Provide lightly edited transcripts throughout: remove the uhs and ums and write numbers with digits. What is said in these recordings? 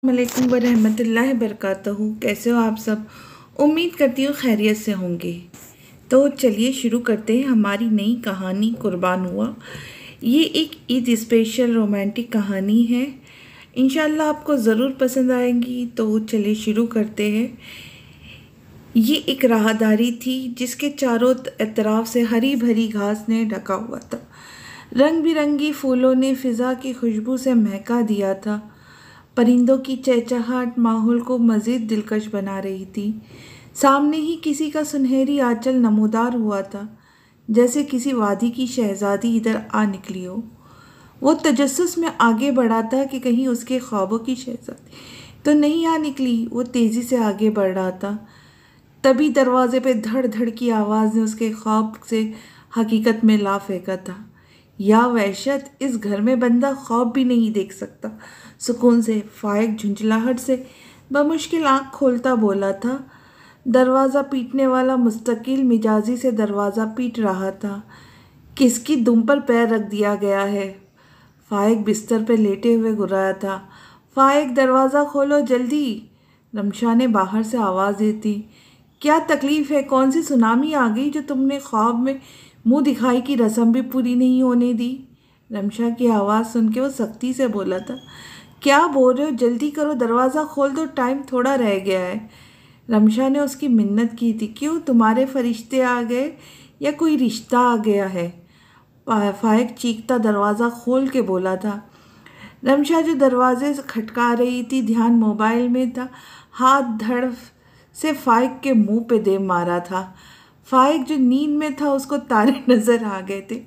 वालेकुम वरहमतुल्लाहि बरकातहू। कैसे हो आप सब? उम्मीद करती हूँ खैरियत से होंगे। तो चलिए शुरू करते हैं हमारी नई कहानी कुर्बान हुआ। ये एक ईद स्पेशल रोमांटिक कहानी है। इंशाल्लाह आपको ज़रूर पसंद आएगी। तो चलिए शुरू करते हैं। ये एक राहदारी थी जिसके चारों तरफ से हरी भरी घास ने ढका हुआ था। रंग बिरंगी फूलों ने फ़िज़ा की खुशबू से महका दिया था। परिंदों की चहचहाहट माहौल को मज़ीद दिलकश बना रही थी। सामने ही किसी का सुनहरी आंचल नमूदार हुआ था, जैसे किसी वादी की शहज़ादी इधर आ निकली हो। वो तजस्सुस में आगे बढ़ा था कि कहीं उसके ख्वाबों की शहज़ादी तो नहीं आ निकली। वो तेज़ी से आगे बढ़ रहा था। तभी दरवाजे पे धड़ धड़ की आवाज़ ने उसके ख्वाब से हकीकत में ला फेंका था। या वहशत, इस घर में बंदा ख्वाब भी नहीं देख सकता। सुकून से फाइक झुंझलाहट से बमुश्किल आँख खोलता बोला था। दरवाज़ा पीटने वाला मुस्तकिल मिजाजी से दरवाज़ा पीट रहा था। किसकी दुम पर पैर रख दिया गया है? फाइक बिस्तर पर लेटे हुए गुर्राया था। फाइक, दरवाज़ा खोलो जल्दी। रमशा ने बाहर से आवाज़ दी थी। क्या तकलीफ़ है? कौन सी सुनामी आ गई जो तुमने ख्वाब में मुंह दिखाई की रस्म भी पूरी नहीं होने दी? रमशा की आवाज़ सुन के वो सख्ती से बोला था। क्या बोल रहे हो? जल्दी करो, दरवाज़ा खोल दो, टाइम थोड़ा रह गया है। रमशा ने उसकी मिन्नत की थी। क्यों, तुम्हारे फरिश्ते आ गए या कोई रिश्ता आ गया है? फाइक चीखता दरवाज़ा खोल के बोला था। रमशा जो दरवाजे से खटका रही थी, ध्यान मोबाइल में था। हाथ धड़ से फाइक के मुंह पे दे मारा था। फाइक जो नींद में था, उसको तारे नज़र आ गए थे।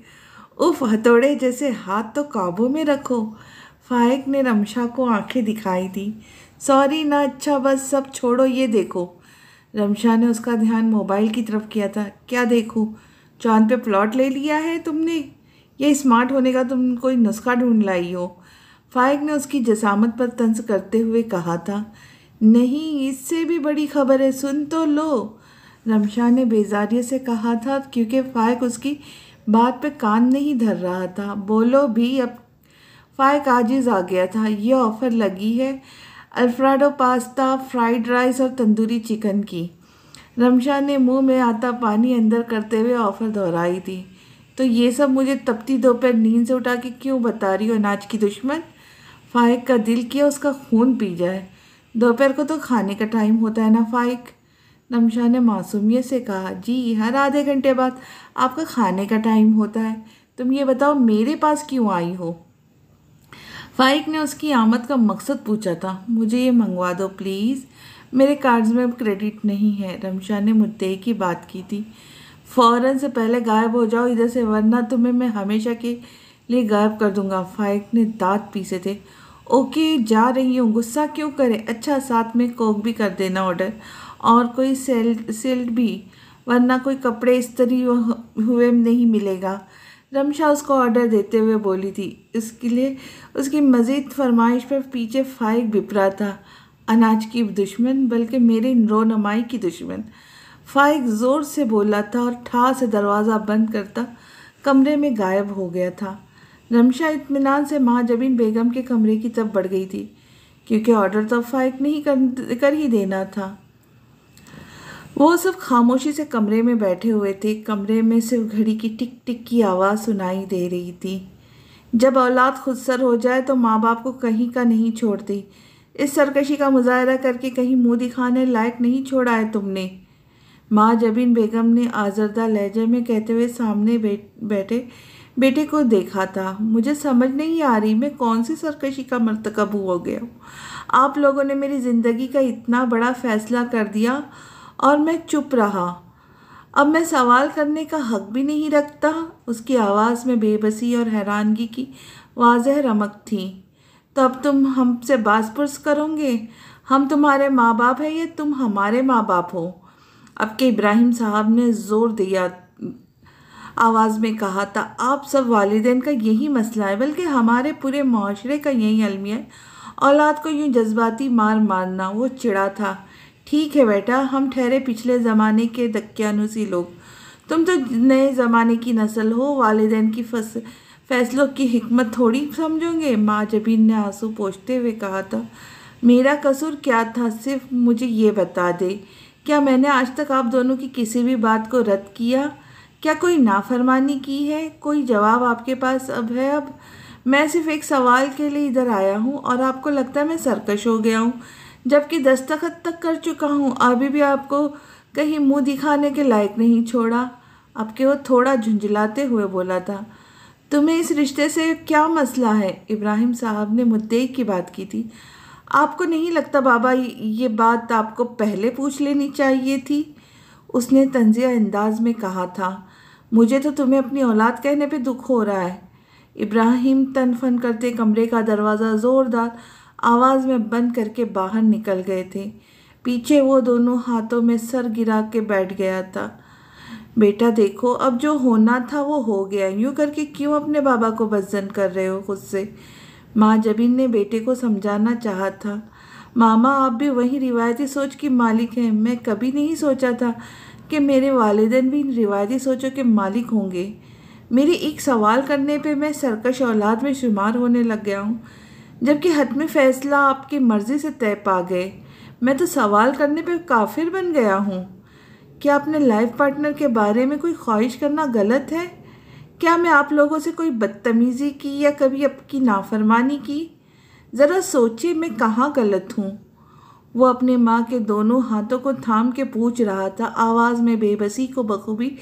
उफ, हथौड़े जैसे हाथ तो काबू में रखो। फाइक ने रमशा को आंखें दिखाई दी। सॉरी ना, अच्छा बस सब छोड़ो, ये देखो। रमशा ने उसका ध्यान मोबाइल की तरफ किया था। क्या देखूं? चांद पे प्लॉट ले लिया है तुमने? ये स्मार्ट होने का तुम कोई नुस्खा ढूंढ लाई हो? फाइक ने उसकी जसामत पर तंज करते हुए कहा था। नहीं, इससे भी बड़ी खबर है, सुन तो लो। रमशा ने बेजारियत से कहा था, क्योंकि फाइक उसकी बात पे कान नहीं धर रहा था। बोलो भी अब। फाइक आजिज आ गया था। ये ऑफ़र लगी है अल्फ्रेडो पास्ता, फ्राइड राइस और तंदूरी चिकन की। रमशा ने मुंह में आता पानी अंदर करते हुए ऑफ़र दोहराई थी। तो ये सब मुझे तपती दोपहर नींद से उठा के क्यों बता रही हो, अनाज की दुश्मन? फाइक का दिल किया उसका खून पी जाए। दोपहर को तो खाने का टाइम होता है ना फाइक? रमशा ने मासूमियत से कहा। जी, हर आधे घंटे बाद आपका खाने का टाइम होता है। तुम ये बताओ, मेरे पास क्यों आई हो? फाइक ने उसकी आमद का मकसद पूछा था। मुझे ये मंगवा दो प्लीज़, मेरे कार्ड्स में क्रेडिट नहीं है। रमशा ने मुद्दे की बात की थी। फ़ौरन से पहले गायब हो जाओ इधर से, वरना तुम्हें मैं हमेशा के लिए गायब कर दूंगा। फाइक ने दांत पीसे थे। ओके, जा रही हूँ, गुस्सा क्यों करे? अच्छा, साथ में कोक भी कर देना ऑर्डर, और कोई सिल्ट भी, वरना कोई कपड़े इस्त्री हुए नहीं मिलेगा। रमशा उसको ऑर्डर देते हुए बोली थी। इसके लिए उसकी मज़ीद फरमाइश पर पीछे फाइक बिपरा था। अनाज की दुश्मन, बल्कि मेरी रोनमाई की दुश्मन। फाइक ज़ोर से बोला था और ठा से दरवाज़ा बंद करता कमरे में गायब हो गया था। रमशा इत्मीनान से माँ जबीन बेगम के कमरे की तरफ बढ़ गई थी, क्योंकि ऑर्डर तो फाइक नहीं कर ही देना था। वो सब खामोशी से कमरे में बैठे हुए थे। कमरे में सिर्फ घड़ी की टिक टिक की आवाज़ सुनाई दे रही थी। जब औलाद खुदसर हो जाए तो माँ बाप को कहीं का नहीं छोड़ती। इस सरकशी का मुजाहरा करके कहीं मुंह दिखाने लायक नहीं छोड़ा है तुमने। माँ जबीन बेगम ने आज़रदा लहजे में कहते हुए सामने बैठे बेटे को देखा था। मुझे समझ नहीं आ रही मैं कौन सी सरकशी का मर्तकब हो गया हूँ। आप लोगों ने मेरी ज़िंदगी का इतना बड़ा फ़ैसला कर दिया और मैं चुप रहा। अब मैं सवाल करने का हक भी नहीं रखता। उसकी आवाज़ में बेबसी और हैरानगी की वाज़ह रमक थी। तो अब तुम हमसे बास-पुर्स करोगे? हम तुम्हारे माँ बाप हैं या तुम हमारे माँ बाप हो? अब के इब्राहिम साहब ने ज़ोर दिया आवाज़ में कहा था। आप सब वालिदैन का यही मसला है, बल्कि हमारे पूरे माशरे का यही अलमिया है, औलाद को यूँ जज्बाती मार मारना। वो चिढ़ा था। ठीक है बेटा, हम ठहरे पिछले ज़माने के दक्यानुसी लोग, तुम तो नए ज़माने की नस्ल हो। वालिदैन की फैसलों की हिकमत थोड़ी समझोगे? माँ जबीन ने आंसू पोंछते हुए कहा था। मेरा कसूर क्या था, सिर्फ मुझे ये बता दे। क्या मैंने आज तक आप दोनों की किसी भी बात को रद्द किया? क्या कोई नाफरमानी की है? कोई जवाब आपके पास अब है? अब मैं सिर्फ एक सवाल के लिए इधर आया हूँ और आपको लगता है मैं सरकश हो गया हूँ, जबकि दस्तखत तक कर चुका हूँ। अभी भी आपको कहीं मुंह दिखाने के लायक नहीं छोड़ा। आपके वो थोड़ा झुंझलाते हुए बोला था। तुम्हें इस रिश्ते से क्या मसला है? इब्राहिम साहब ने मुद्दे की बात की थी। आपको नहीं लगता बाबा ये बात आपको पहले पूछ लेनी चाहिए थी? उसने तंजिया अंदाज में कहा था। मुझे तो तुम्हें अपनी औलाद कहने पे दुख हो रहा है। इब्राहिम तनफन करते कमरे का दरवाज़ा ज़ोरदार आवाज़ में बंद करके बाहर निकल गए थे। पीछे वो दोनों हाथों में सर गिरा के बैठ गया था। बेटा देखो, अब जो होना था वो हो गया। यूँ करके क्यों अपने बाबा को बदजन कर रहे हो खुद से? माँ जबीन ने बेटे को समझाना चाहा था। मामा, आप भी वही रिवायती सोच की मालिक हैं। मैं कभी नहीं सोचा था कि मेरे वालिदैन भी इन रिवायती सोचों के मालिक होंगे। मेरे एक सवाल करने पे मैं सरकश औलाद में शुमार होने लग गया हूँ, जबकि हतमी फैसला आपकी मर्ज़ी से तय पा गए। मैं तो सवाल करने पे काफिर बन गया हूँ। क्या अपने लाइफ पार्टनर के बारे में कोई ख्वाहिश करना गलत है? क्या मैं आप लोगों से कोई बदतमीज़ी की या कभी आपकी नाफरमानी की? ज़रा सोचिए, मैं कहाँ गलत हूँ? वो अपने माँ के दोनों हाथों को थाम के पूछ रहा था। आवाज़ में बेबसी को बखूबी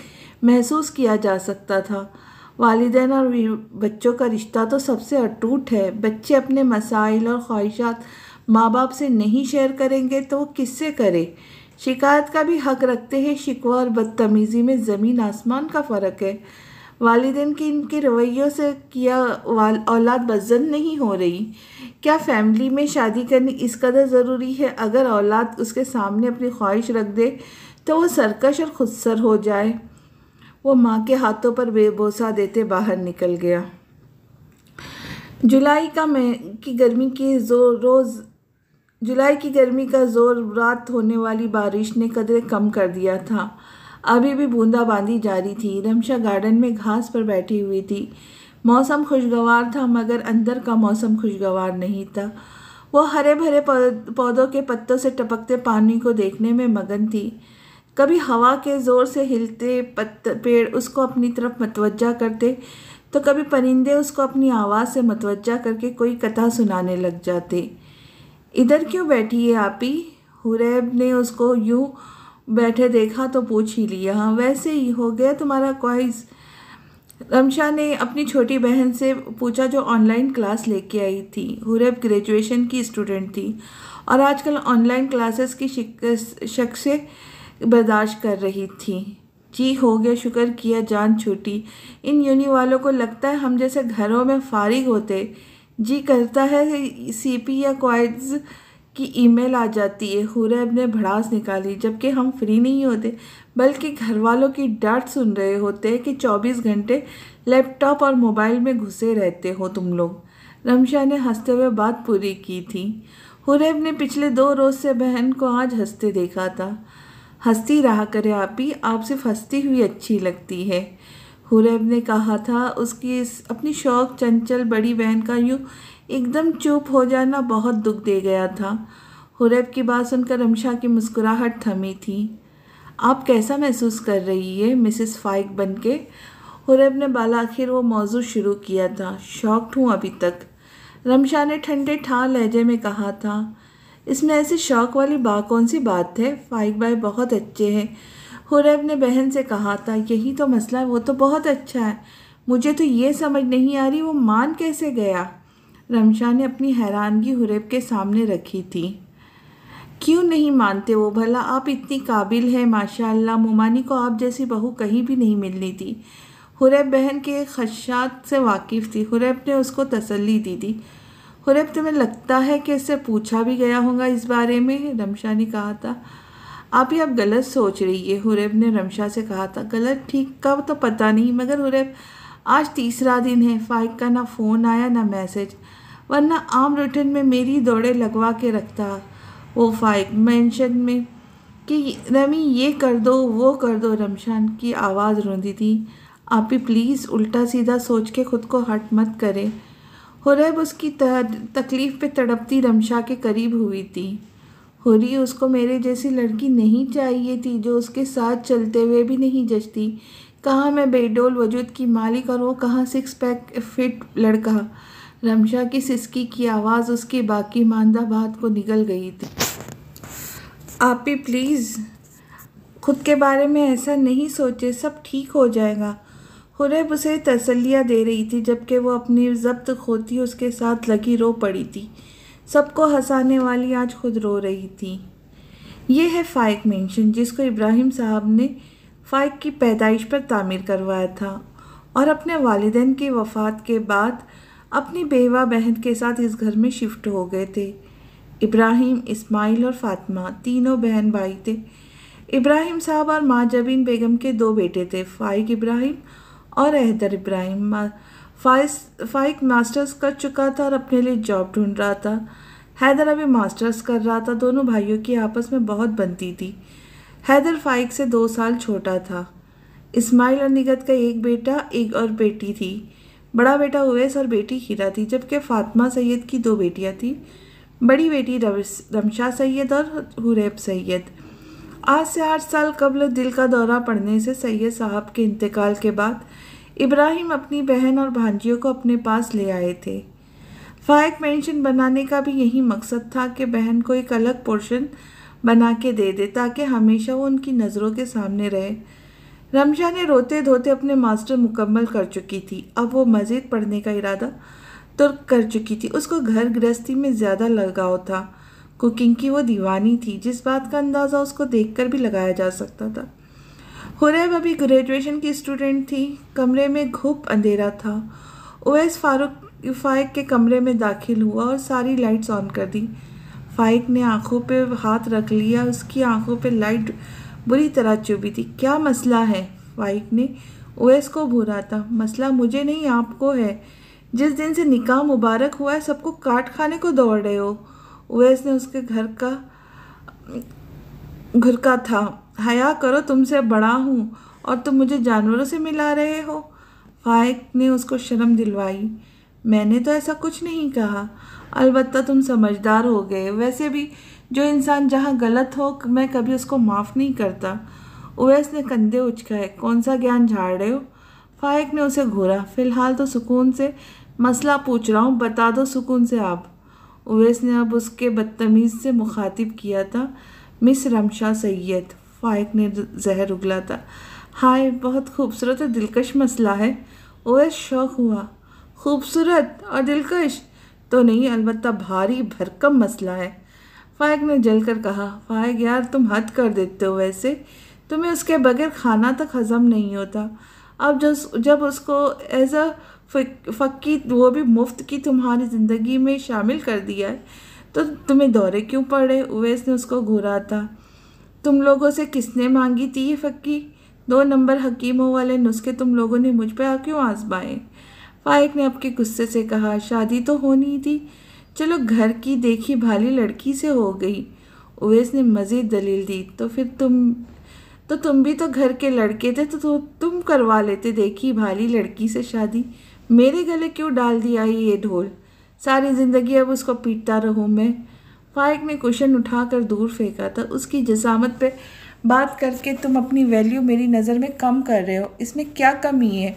महसूस किया जा सकता था। वालिदैन और बच्चों का रिश्ता तो सबसे अटूट है। बच्चे अपने मसाइल और ख्वाहिशात माँ बाप से नहीं शेयर करेंगे तो वो किससे करे? शिकायत का भी हक रखते हैं। शिकवा और बदतमीज़ी में ज़मीन आसमान का फ़र्क है। वालिदैन की इनके रवैयों से किया औलाद बदजन नहीं हो रही। क्या फैमिली में शादी करनी इस कदर ज़रूरी है? अगर औलाद उसके सामने अपनी ख्वाहिश रख दे तो वो सरकश और खुदसर हो जाए। वो माँ के हाथों पर बेबोसा देते बाहर निकल गया। जुलाई की गर्मी का जोर रात होने वाली बारिश ने कदरे कम कर दिया था। अभी भी बूंदाबांदी जारी थी। रमशा गार्डन में घास पर बैठी हुई थी। मौसम खुशगवार था, मगर अंदर का मौसम खुशगवार नहीं था। वो हरे भरे पौधों के पत्तों से टपकते पानी को देखने में मगन थी। कभी हवा के ज़ोर से हिलते पेड़ उसको अपनी तरफ मतवज्जा करते, तो कभी परिंदे उसको अपनी आवाज़ से मतवज्जा करके कोई कथा सुनाने लग जाते। इधर क्यों बैठी है आपी? हुरैब ने उसको यूं बैठे देखा तो पूछ ही लिया। हाँ, वैसे ही हो गया तुम्हारा क्वाइज? रमशा ने अपनी छोटी बहन से पूछा, जो ऑनलाइन क्लास लेके आई थी। हुरैब ग्रेजुएशन की स्टूडेंट थी और आजकल ऑनलाइन क्लासेस की शक से बर्दाश्त कर रही थी। जी हो गया, शुक्र किया, जान छूटी। इन यूनि वालों को लगता है हम जैसे घरों में फारिग होते। जी करता है सीपी या क्वाइज की ईमेल आ जाती है। हुरैब ने भड़ास निकाली। जबकि हम फ्री नहीं होते, बल्कि घर वालों की डांट सुन रहे होते हैं कि 24 घंटे लैपटॉप और मोबाइल में घुसे रहते हो तुम लोग। रमशा ने हंसते हुए बात पूरी की थी। हुरैब ने पिछले 2 रोज़ से बहन को आज हंसते देखा था। हंसती रहा करे आपी, आप सिर्फ हंसती हुई अच्छी लगती है, हुरैब ने कहा था। उसकी अपनी शौक चंचल बड़ी बहन का यूँ एकदम चुप हो जाना बहुत दुख दे गया था। हुरैब की बात सुनकर रमशा की मुस्कुराहट थमी थी। आप कैसा महसूस कर रही है मिसेस फाइक बनके? हुरैब ने बालाखिर वो मौजू शुरू किया था। शॉक्ड हूँ अभी तक, रमशा ने ठंडे ठार लहजे में कहा था। इसमें ऐसी शौक वाली कौन सी बात है? फाइक भाई बहुत अच्छे हैं, हुरैब ने बहन से कहा था। यही तो मसला है, वो तो बहुत अच्छा है। मुझे तो ये समझ नहीं आ रही वो मान कैसे गया? रमशा ने अपनी हैरानगी हुरैब के सामने रखी थी। क्यों नहीं मानते वो भला? आप इतनी काबिल है माशाअल्लाह। मोमानी को आप जैसी बहू कहीं भी नहीं मिलनी थी। हुरैब बहन के खदशात से वाकिफ़ थी। हुरैब ने उसको तसल्ली दी थी। हुरैब, तुम्हें लगता है कि इससे पूछा भी गया होगा इस बारे में? रमशा ने कहा था। आप ही अब गलत सोच रही है, हुरैब ने रमशा से कहा था। गलत ठीक का तो पता नहीं, मगर हुरैब आज तीसरा दिन है फाइक का ना फ़ोन आया ना मैसेज, वरना आम रूटीन में मेरी दौड़े लगवा के रखता वो फाइक मेंशन में कि रमी ये कर दो वो कर दो। रमशान की आवाज़ रोंदी थी। आप ही प्लीज़ उल्टा सीधा सोच के खुद को हर्ट मत करें। हुरैब उसकी तकलीफ़ पे तड़पती रमशा के करीब हुई थी। हुर्री उसको मेरे जैसी लड़की नहीं चाहिए थी जो उसके साथ चलते हुए भी नहीं जचती। कहाँ मैं बेडोल वजूद की मालिक और वो कहाँ सिक्स पैक फिट लड़का। रमशा की सिसकी की आवाज़ उसकी बाकी मांदा बात को निगल गई थी। आप भी प्लीज़ खुद के बारे में ऐसा नहीं सोचे, सब ठीक हो जाएगा। हुरैब उसे तसल्लियाँ दे रही थी जबकि वो अपनी ज़ब्त खोती उसके साथ लगी रो पड़ी थी। सबको हंसाने वाली आज खुद रो रही थी। ये है फ़ाइक मेंशन जिसको इब्राहिम साहब ने फ़ाइक की पैदाइश पर तामीर करवाया था और अपने वालिदैन की वफ़ात के बाद अपनी बेवा बहन के साथ इस घर में शिफ्ट हो गए थे। इब्राहिम, इस्माइल और फ़ातिमा तीनों बहन भाई थे। इब्राहिम साहब और माँ जबीन बेगम के 2 बेटे थे, फ़ाइक इब्राहिम और अहदर इब्राहिम। फ़ाइक मास्टर्स कर चुका था और अपने लिए जॉब ढूंढ रहा था। हैदर अभी मास्टर्स कर रहा था। दोनों भाइयों की आपस में बहुत बनती थी। हैदर फ़ाइक से 2 साल छोटा था। इस्माइल और निगत का एक बेटा एक और बेटी थी। बड़ा बेटा उवैस और बेटी हीरा थी, जबकि फ़ातिमा सैयद की 2 बेटियां थी, बड़ी बेटी रमशा सैयद और हुरैब सैयद। आज से 8 साल कबल दिल का दौरा पड़ने से सैयद साहब के इंतकाल के बाद इब्राहिम अपनी बहन और भांजियों को अपने पास ले आए थे। फ़ाइक मेंशन बनाने का भी यही मकसद था कि बहन को एक अलग पोर्शन बना के दे दे ताकि हमेशा वो उनकी नज़रों के सामने रहे। रमशा ने रोते धोते अपने मास्टर मुकम्मल कर चुकी थी। अब वो मज़ीद पढ़ने का इरादा तो कर चुकी थी। उसको घर गृहस्थी में ज़्यादा लगाव था। कुकिंग की वो दीवानी थी, जिस बात का अंदाज़ा उसको देखकर भी लगाया जा सकता था। हुरैब अभी ग्रेजुएशन की स्टूडेंट थी। कमरे में घुप अंधेरा था। उवैस फ़ाइक के कमरे में दाखिल हुआ और सारी लाइट्स ऑन कर दी। फ़ाइक ने आंखों पे हाथ रख लिया। उसकी आंखों पे लाइट बुरी तरह चुभी थी। क्या मसला है? फ़ाइक ने उवैस को घूरा था। मसला मुझे नहीं, आपको है। जिस दिन से निकाह मुबारक हुआ है सबको काट खाने को दौड़ रहे हो। उवैस ने उसके घर का था। हया करो, तुमसे बड़ा हूँ और तुम मुझे जानवरों से मिला रहे हो। फ़ाइक ने उसको शर्म दिलवाई। मैंने तो ऐसा कुछ नहीं कहा। अलबत्ता तुम समझदार हो गए। वैसे भी जो इंसान जहाँ गलत हो मैं कभी उसको माफ़ नहीं करता। उवैस ने कंधे उचकाए। कौन सा ज्ञान झाड़ रहे हो? फ़ाइक ने उसे घूरा। फ़िलहाल तो सुकून से मसला पूछ रहा हूँ, बता दो सुकून से आप। उवैस ने अब उसके बदतमीज़ से मुखातिब किया था। मिस रमशा सैयद। फ़ाइक ने जहर उगला था। हाय, बहुत खूबसूरत और दिलकश मसला है। उवैस शौक हुआ। खूबसूरत और दिलकश तो नहीं, अलबत्ता भारी भरकम मसला है। फ़ाइक ने जलकर कहा। फ़ाइक यार, तुम हद कर देते हो। वैसे तुम्हें उसके बगैर खाना तक हज़म नहीं होता। अब जब उसको एज अ फ़क्की, वो भी मुफ्त की, तुम्हारी ज़िंदगी में शामिल कर दिया है तो तुम्हें दौरे क्यों पड़े? उवैस ने उसको घूरा था। तुम लोगों से किसने मांगी थी ये फ़क्की? 2 नंबर हकीमों वाले नुस्खे तुम लोगों ने मुझ पर क्यों आजमाए? फ़ाइक ने आपके गुस्से से कहा। शादी तो होनी थी, चलो घर की देखी भाली लड़की से हो गई। उवैस ने मज़ीद दलील दी। तो फिर तुम भी तो घर के लड़के थे, तो तुम करवा लेते देखी भाली लड़की से शादी। मेरे गले क्यों डाल दिया ये ढोल? सारी ज़िंदगी अब उसको पीटता रहूँ मैं? फ़ाइक ने कुशन उठाकर दूर फेंका था। उसकी जसामत पे बात करके तुम अपनी वैल्यू मेरी नज़र में कम कर रहे हो। इसमें क्या कमी है?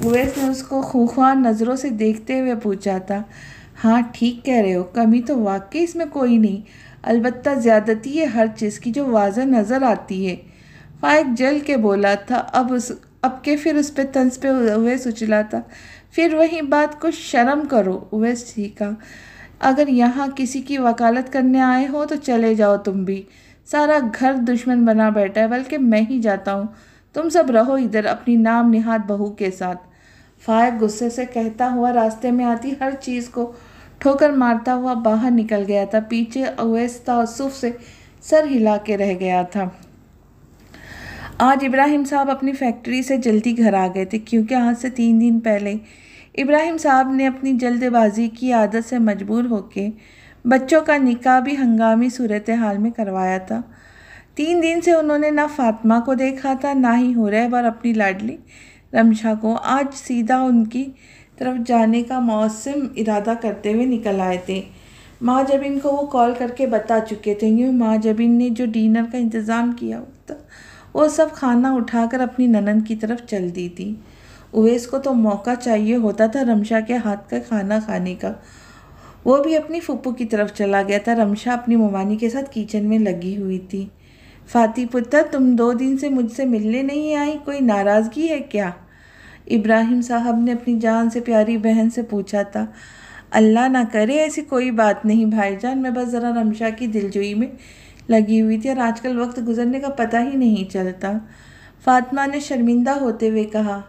उवैस ने उसको खूंखार नज़रों से देखते हुए पूछा था। हाँ, ठीक कह रहे हो, कमी तो वाकई इसमें कोई नहीं, अलबत्ता ज़्यादती है हर चीज़ की जो वाज़ह नज़र आती है। फ़ाइक जल के बोला था। अब के फिर उस पर तंज पे उवैस उछला था। फिर वही बात को शर्म करो। उवैस सीखा। अगर यहाँ किसी की वकालत करने आए हो तो चले जाओ तुम भी। सारा घर दुश्मन बना बैठा है, बल्कि मैं ही जाता हूँ। तुम सब रहो इधर अपनी नाम निहाद बहू के साथ। फ़ाइक गुस्से से कहता हुआ रास्ते में आती हर चीज़ को ठोकर मारता हुआ बाहर निकल गया था। पीछे उवैस तअस्सुफ़ से सर हिला के रह गया था। आज इब्राहिम साहब अपनी फैक्ट्री से जल्दी घर आ गए थे क्योंकि आज से 3 दिन पहले इब्राहिम साहब ने अपनी जल्दबाजी की आदत से मजबूर होकर बच्चों का निकाह भी हंगामी सूरत हाल में करवाया था। 3 दिन से उन्होंने ना फ़ातिमा को देखा था, ना ही हुरैब और अपनी लाडली रमशा को। आज सीधा उनकी तरफ जाने का मौसम इरादा करते हुए निकल आए थे। माँ जबीन को वो कॉल करके बता चुके थे। यूँ माँ जबीन ने जो डिनर का इंतज़ाम किया था वो सब खाना उठाकर अपनी ननद की तरफ चल दी थी। उवैस को तो मौका चाहिए होता था रमशा के हाथ का खाना खाने का। वो भी अपनी फूफू की तरफ चला गया था। रमशा अपनी ममानी के साथ किचन में लगी हुई थी। फाती पुत्र, तुम 2 दिन से मुझसे मिलने नहीं आई, कोई नाराज़गी है क्या? इब्राहिम साहब ने अपनी जान से प्यारी बहन से पूछा था। अल्लाह ना करे ऐसी कोई बात नहीं भाईजान, मैं बस ज़रा रमशा की दिलजोई में लगी हुई थी और आजकल वक्त गुजरने का पता ही नहीं चलता। फातिमा ने शर्मिंदा होते हुए कहा।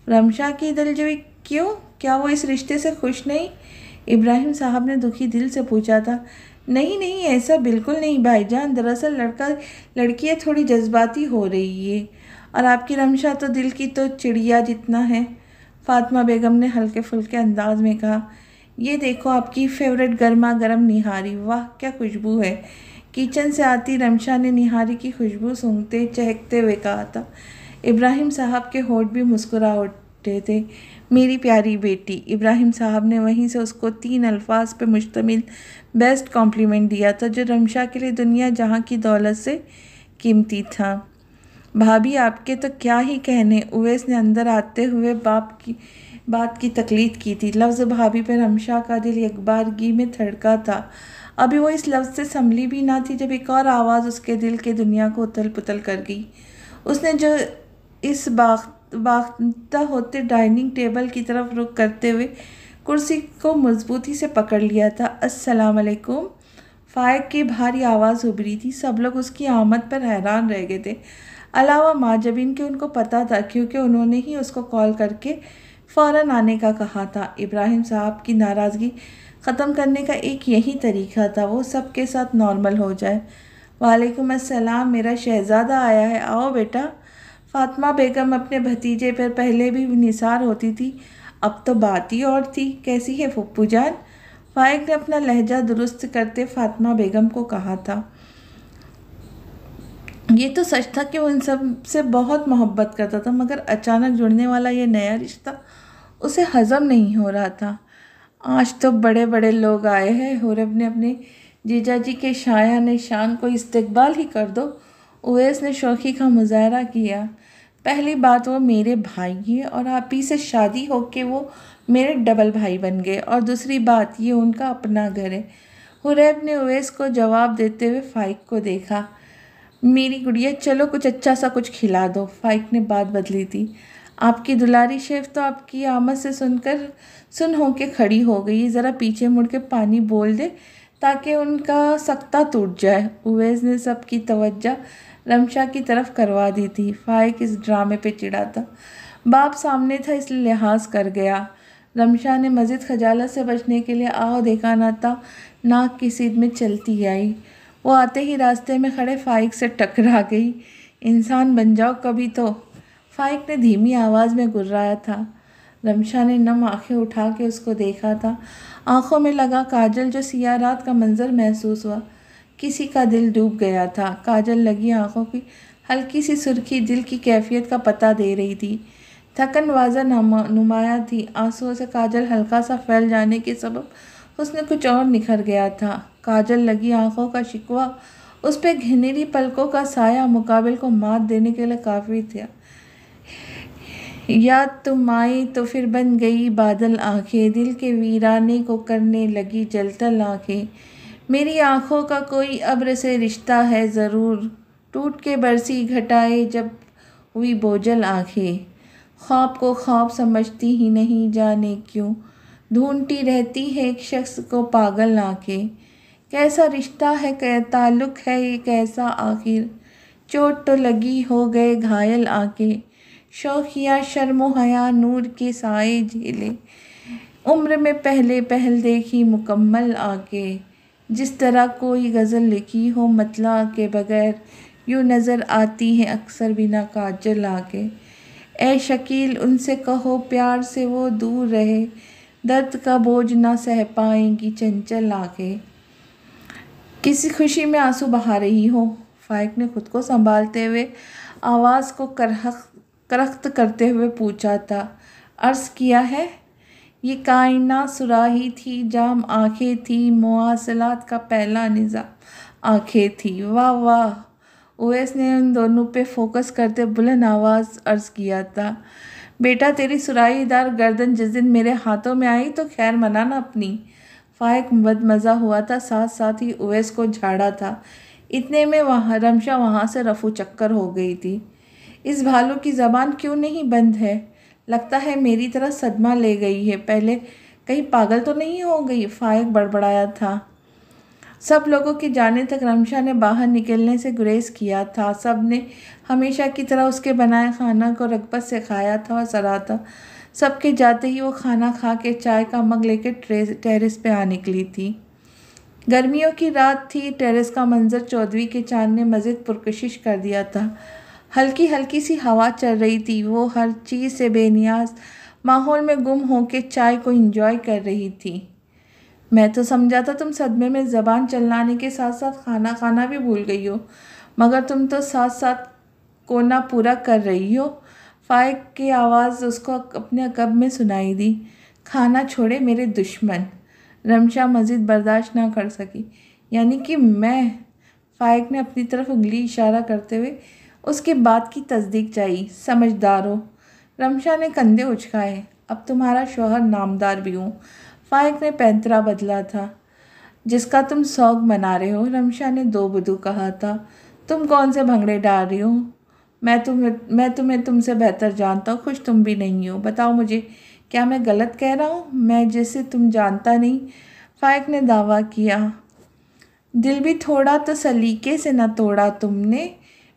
रमशा की दिलजोई क्यों? क्या वो इस रिश्ते से खुश नहीं? इब्राहिम साहब ने दुखी दिल से पूछा था। नहीं नहीं, ऐसा बिल्कुल नहीं भाईजान, दरअसल लड़कियाँ थोड़ी जज्बाती हो रही है और आपकी रमशा तो दिल की तो चिड़िया जितना है। फातिमा बेगम ने हल्के फुल्के अंदाज में कहा। ये देखो आपकी फेवरेट गर्मा गर्म निहारी, वाह क्या खुशबू है। किचन से आती रमशा ने निहारी की खुशबू सूंघते चहकते हुए कहा था। इब्राहिम साहब के होठ भी मुस्कुरा उठे थे। मेरी प्यारी बेटी। इब्राहिम साहब ने वहीं से उसको 3 अल्फाज पे मुश्तमिल बेस्ट कॉम्प्लीमेंट दिया था जो रमशा के लिए दुनिया जहाँ की दौलत से कीमती था। भाभी आपके तो क्या ही कहने, उवैस ने अंदर आते हुए बात की तकलीद की थी। लफ्ज़ भाभी पर रमशा का दिल एक बारगी में धड़का था। अभी वो इस लफ्ज़ से संभली भी ना थी जब एक और आवाज़ उसके दिल के दुनिया को उथल पुथल कर गई। उसने जो इस बाख्ता होते डाइनिंग टेबल की तरफ रुख करते हुए कुर्सी को मजबूती से पकड़ लिया था। अस्सलाम वालेकुम। फाइक की भारी आवाज़ उभरी थी। सब लोग उसकी आमद पर हैरान रह गए थे, अलावा माँ जबीन के। उनको पता था क्योंकि उन्होंने ही उसको कॉल करके फ़ौरन आने का कहा था। इब्राहिम साहब की नाराज़गी ख़त्म करने का एक यही तरीका था, वो सबके साथ नॉर्मल हो जाए। वालेकुम अस्सलाम, मेरा शहज़ादा आया है, आओ बेटा। फातिमा बेगम अपने भतीजे पर पहले भी निसार होती थी, अब तो बात ही और थी। कैसी है फुप्पू जान? फाइक ने अपना लहजा दुरुस्त करते फातिमा बेगम को कहा था। ये तो सच था कि वो इन सब से बहुत मोहब्बत करता था, मगर अचानक जुड़ने वाला ये नया रिश्ता उसे हज़म नहीं हो रहा था। आज तो बड़े बड़े लोग आए हैं, हुरब ने अपने जीजाजी के शायान शान को इस्तकबाल ही कर दो। उवैस ने शौक़ी का मुजाहरा किया। पहली बात वो मेरे भाई हैं और आप ही से शादी होके वो मेरे डबल भाई बन गए, और दूसरी बात ये उनका अपना घर है। हुरैब ने उवैस को जवाब देते हुए फाइक को देखा। मेरी गुड़िया, चलो कुछ अच्छा सा कुछ खिला दो। फाइक ने बात बदली थी। आपकी दुलारी शेफ तो आपकी आमद से सुन हो के खड़ी हो गई। ज़रा पीछे मुड़ के पानी बोल दे ताकि उनका सख्ता टूट जाए। उवैस ने सबकी तवज्जो रमशा की तरफ करवा दी थी। फाइक इस ड्रामे पे चिढ़ा था। बाप सामने था इसलिए लिहाज कर गया। रमशा ने मज़ीद खजालत से बचने के लिए आओ देखा ना था नाक की सीध में चलती आई। वो आते ही रास्ते में खड़े फाइक से टकरा गई। इंसान बन जाओ कभी तो, फाइक ने धीमी आवाज़ में गुर्राया था। रमशा ने नम आंखें उठा के उसको देखा था। आंखों में लगा काजल जो सियाह रात का मंजर महसूस हुआ। किसी का दिल डूब गया था। काजल लगी आंखों की हल्की सी सुर्खी दिल की कैफियत का पता दे रही थी। थकन वाज़ा नुमाया थी। आंसुओं से काजल हल्का सा फैल जाने के सबब उसने कुछ और निखर गया था। काजल लगी आंखों का शिकवा, उस पे घिनेरी पलकों का साया मुकाबिल को मात देने के लिए काफ़ी था। याद तुम आई तो फिर बन गई बादल आंखें, दिल के वीराने को करने लगी जलतल आंखें। मेरी आँखों का कोई अब्र से रिश्ता है ज़रूर, टूट के बरसी घटाए जब हुई बोझल आँखें। ख्वाब को ख्वाब समझती ही नहीं जाने क्यों, ढूंढती रहती है एक शख्स को पागल आँखें। कैसा रिश्ता है, क्या ताल्लुक़ है ये कैसा आखिर, चोट तो लगी हो गए घायल आँखें। शौकिया शर्म हया नूर के साए झेले, उम्र में पहले पहल देखी मुकम्मल आँखें। जिस तरह कोई गज़ल लिखी हो मतला के बगैर, यूँ नज़र आती है अक्सर बिना काजल आके। ए शकील उनसे कहो प्यार से वो दूर रहे, दर्द का बोझ ना सह पाएंगी चंचल आके। किसी खुशी में आंसू बहा रही हो? फाइक ने खुद को संभालते हुए आवाज़ को करख्त करते हुए पूछा था। अर्ज़ किया है ये कायनात सुराही थी, जाम आंखें थी, मुवासलात का पहला निज़ाम आंखें थी। वाह वाह। ओवैस ने उन दोनों पे फोकस करते बुलंद आवाज़ अर्ज़ किया था, बेटा तेरी सुराहीदार गर्दन जिस दिन मेरे हाथों में आई तो खैर मनाना अपनी। फाइक बदमज़ा हुआ था, साथ साथ ही ओवैस को झाड़ा था। इतने में वहाँ रमशा वहाँ से रफू चक्कर हो गई थी। इस भालू की ज़बान क्यों नहीं बंद है? लगता है मेरी तरह सदमा ले गई है। पहले कहीं पागल तो नहीं हो गई? फाइक बड़बड़ाया था। सब लोगों के जाने तक रमशा ने बाहर निकलने से गुरेज किया था। सब ने हमेशा की तरह उसके बनाए खाना को रग़बत से खाया था और सराहा था। सबके जाते ही वो खाना खा के चाय का मग लेकर टेरेस पे आ निकली थी। गर्मियों की रात थी। टेरेस का मंजर चौदहवीं के चांद ने मज़ीद पुरकशिश कर दिया था। हल्की हल्की सी हवा चल रही थी। वो हर चीज़ से बेनियाज माहौल में गुम होकर चाय को एंजॉय कर रही थी। मैं तो समझा था तुम सदमे में ज़बान चलाने के साथ साथ खाना खाना भी भूल गई हो, मगर तुम तो साथ साथ कोना पूरा कर रही हो। फाइक की आवाज़ उसको अपने अकब में सुनाई दी। खाना छोड़े मेरे दुश्मन। रमशा मज़ीद बर्दाश्त ना कर सकी। यानी कि मैं? फाइक ने अपनी तरफ उंगली इशारा करते हुए उसके बात की तस्दीक चाहिए। समझदार हो। रमशा ने कंधे उचकाए। अब तुम्हारा शौहर नामदार भी हूँ। फाइक ने पैंतरा बदला था। जिसका तुम शौक मना रहे हो, रमशा ने दो बुदू कहा था। तुम कौन से भंगड़े डाल रही हो? मैं तुम्हें तुमसे बेहतर जानता हूँ। खुश तुम भी नहीं हो। बताओ मुझे, क्या मैं गलत कह रहा हूँ? मैं जिसे तुम जानता नहीं, फाइक ने दावा किया। दिल भी थोड़ा तो सलीके से न तोड़ा तुमने।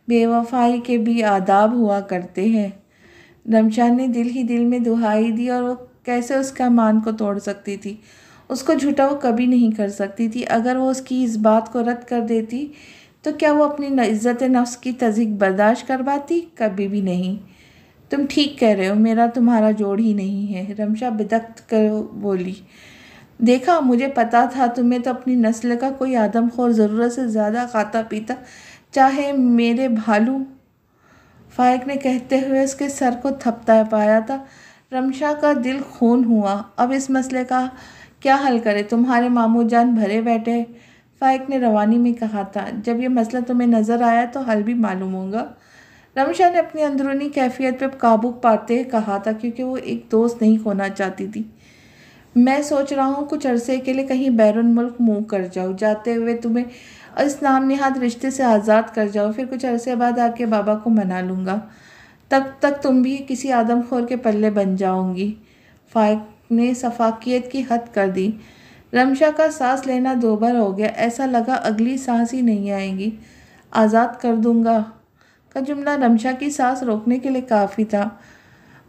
बेवफाई के भी आदाब हुआ करते हैं। रमशा ने दिल ही दिल में दुहाई दी। और वो कैसे उसका मान को तोड़ सकती थी? उसको झूठा वो कभी नहीं कर सकती थी। अगर वो उसकी इस बात को रद्द कर देती तो क्या वो अपनी इज़्ज़त नफ्स की तज़ीक बर्दाश्त कर पाती? कभी भी नहीं। तुम ठीक कह रहे हो, मेरा तुम्हारा जोड़ ही नहीं है। रमशा बिदक्त कर बोली। देखा, मुझे पता था तुम्हें तो अपनी नस्ल का कोई आदमखोर ज़रूरत से ज़्यादा खाता पीता चाहे मेरे भालू। फाइक ने कहते हुए उसके सर को थपथा पाया था। रमशा का दिल खून हुआ। अब इस मसले का क्या हल करे? तुम्हारे मामू जान भरे बैठे। फाइक ने रवानी में कहा था, जब ये मसला तुम्हें नज़र आया तो हल भी मालूम होगा। रमशा ने अपनी अंदरूनी कैफियत पर काबू पाते कहा था, क्योंकि वो एक दोस्त नहीं खोना चाहती थी। मैं सोच रहा हूँ कुछ अरसे के लिए कहीं बैरून मुल्क मूव कर जाऊँ। जाते हुए तुम्हें इस नाम निहाद रिश्ते से आज़ाद कर जाओ। फिर कुछ अरसे बाद आके बाबा को मना लूँगा। तब तक तुम भी किसी आदमखोर के पल्ले बन जाओगी। फाइक ने सफाकियत की हद कर दी। रमशा का सांस लेना दोबार हो गया। ऐसा लगा अगली सांस ही नहीं आएगी। आज़ाद कर दूँगा का जुमला रमशा की सांस रोकने के लिए काफ़ी था।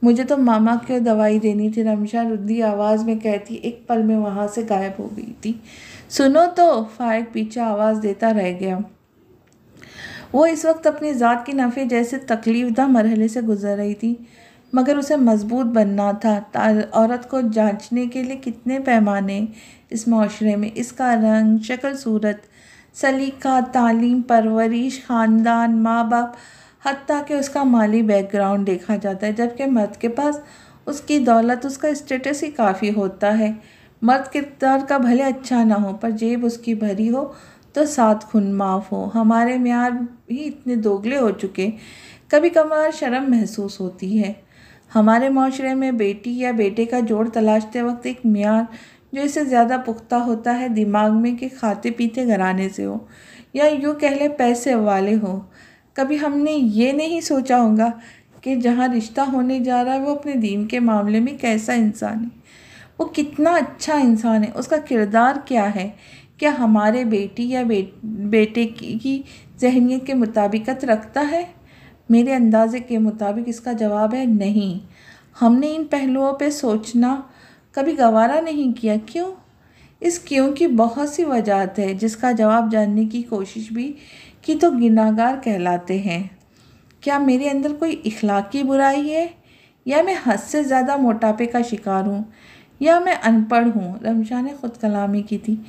मुझे तो मामा को दवाई देनी थी, रमशा रुद्दी आवाज़ में कहती एक पल में वहाँ से गायब हो गई थी। सुनो तो, फाइक पीछे आवाज़ देता रह गया। वो इस वक्त अपनी ज़ात की नफ़े जैसे तकलीफ़दा मरहले से गुजर रही थी, मगर उसे मजबूत बनना था। औरत को जांचने के लिए कितने पैमाने इस माशरे में। इसका रंग, शक्ल, सूरत, सलीका, तालीम, परवरिश, ख़ानदान, माँ बाप, हत्ता कि उसका माली बैकग्राउंड देखा जाता है। जबकि मर्द के पास उसकी दौलत, उसका स्टेटस ही काफ़ी होता है। मर्द किरदार का भले अच्छा ना हो, पर जेब उसकी भरी हो तो सात खून माफ़ हो। हमारे म्यार भी इतने दोगले हो चुके, कभी कभार शर्म महसूस होती है। हमारे माशरे में बेटी या बेटे का जोड़ तलाशते वक्त एक म्यार जो इससे ज़्यादा पुख्ता होता है दिमाग में कि खाते पीते घराने से हो, या यूँ कह ले पैसे वाले हो। कभी हमने ये नहीं सोचा होगा कि जहाँ रिश्ता होने जा रहा है वो अपने दीन के मामले में कैसा इंसान है, वो कितना अच्छा इंसान है, उसका किरदार क्या है। क्या हमारे बेटी या बेटे की जहनीत के मुताबिकत रखता है? मेरे अंदाजे के मुताबिक इसका जवाब है नहीं। हमने इन पहलुओं पे सोचना कभी गवारा नहीं किया। क्यों? इस क्यों की बहुत सी वजह है, जिसका जवाब जानने की कोशिश भी की तो गुनाहगार कहलाते हैं। क्या मेरे अंदर कोई इखलाकी बुराई है, या मैं हद से ज़्यादा मोटापे का शिकार हूँ, या मैं अनपढ़ हूँ? रमशा ने खुद कलामी की थी।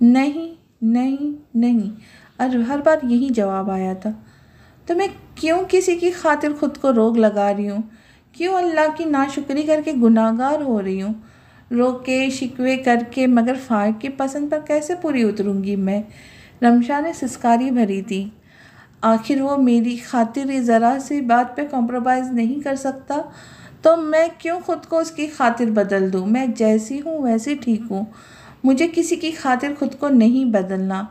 नहीं नहीं नहीं, और हर बार यही जवाब आया था। तो मैं क्यों किसी की खातिर खुद को रोग लगा रही हूँ? क्यों अल्लाह की नाशुक्री करके गुनाहगार हो रही हूँ? रोके शिकवे करके, मगर फ़ाइक की पसंद पर कैसे पूरी उतरूंगी मैं। रमशा ने सिसकारी भरी थी। आखिर वो मेरी खातिर ज़रा सी बात पे कॉम्प्रोमाइज़ नहीं कर सकता, तो मैं क्यों खुद को उसकी खातिर बदल दूँ। मैं जैसी हूँ वैसी ठीक हूँ। मुझे किसी की खातिर खुद को नहीं बदलना,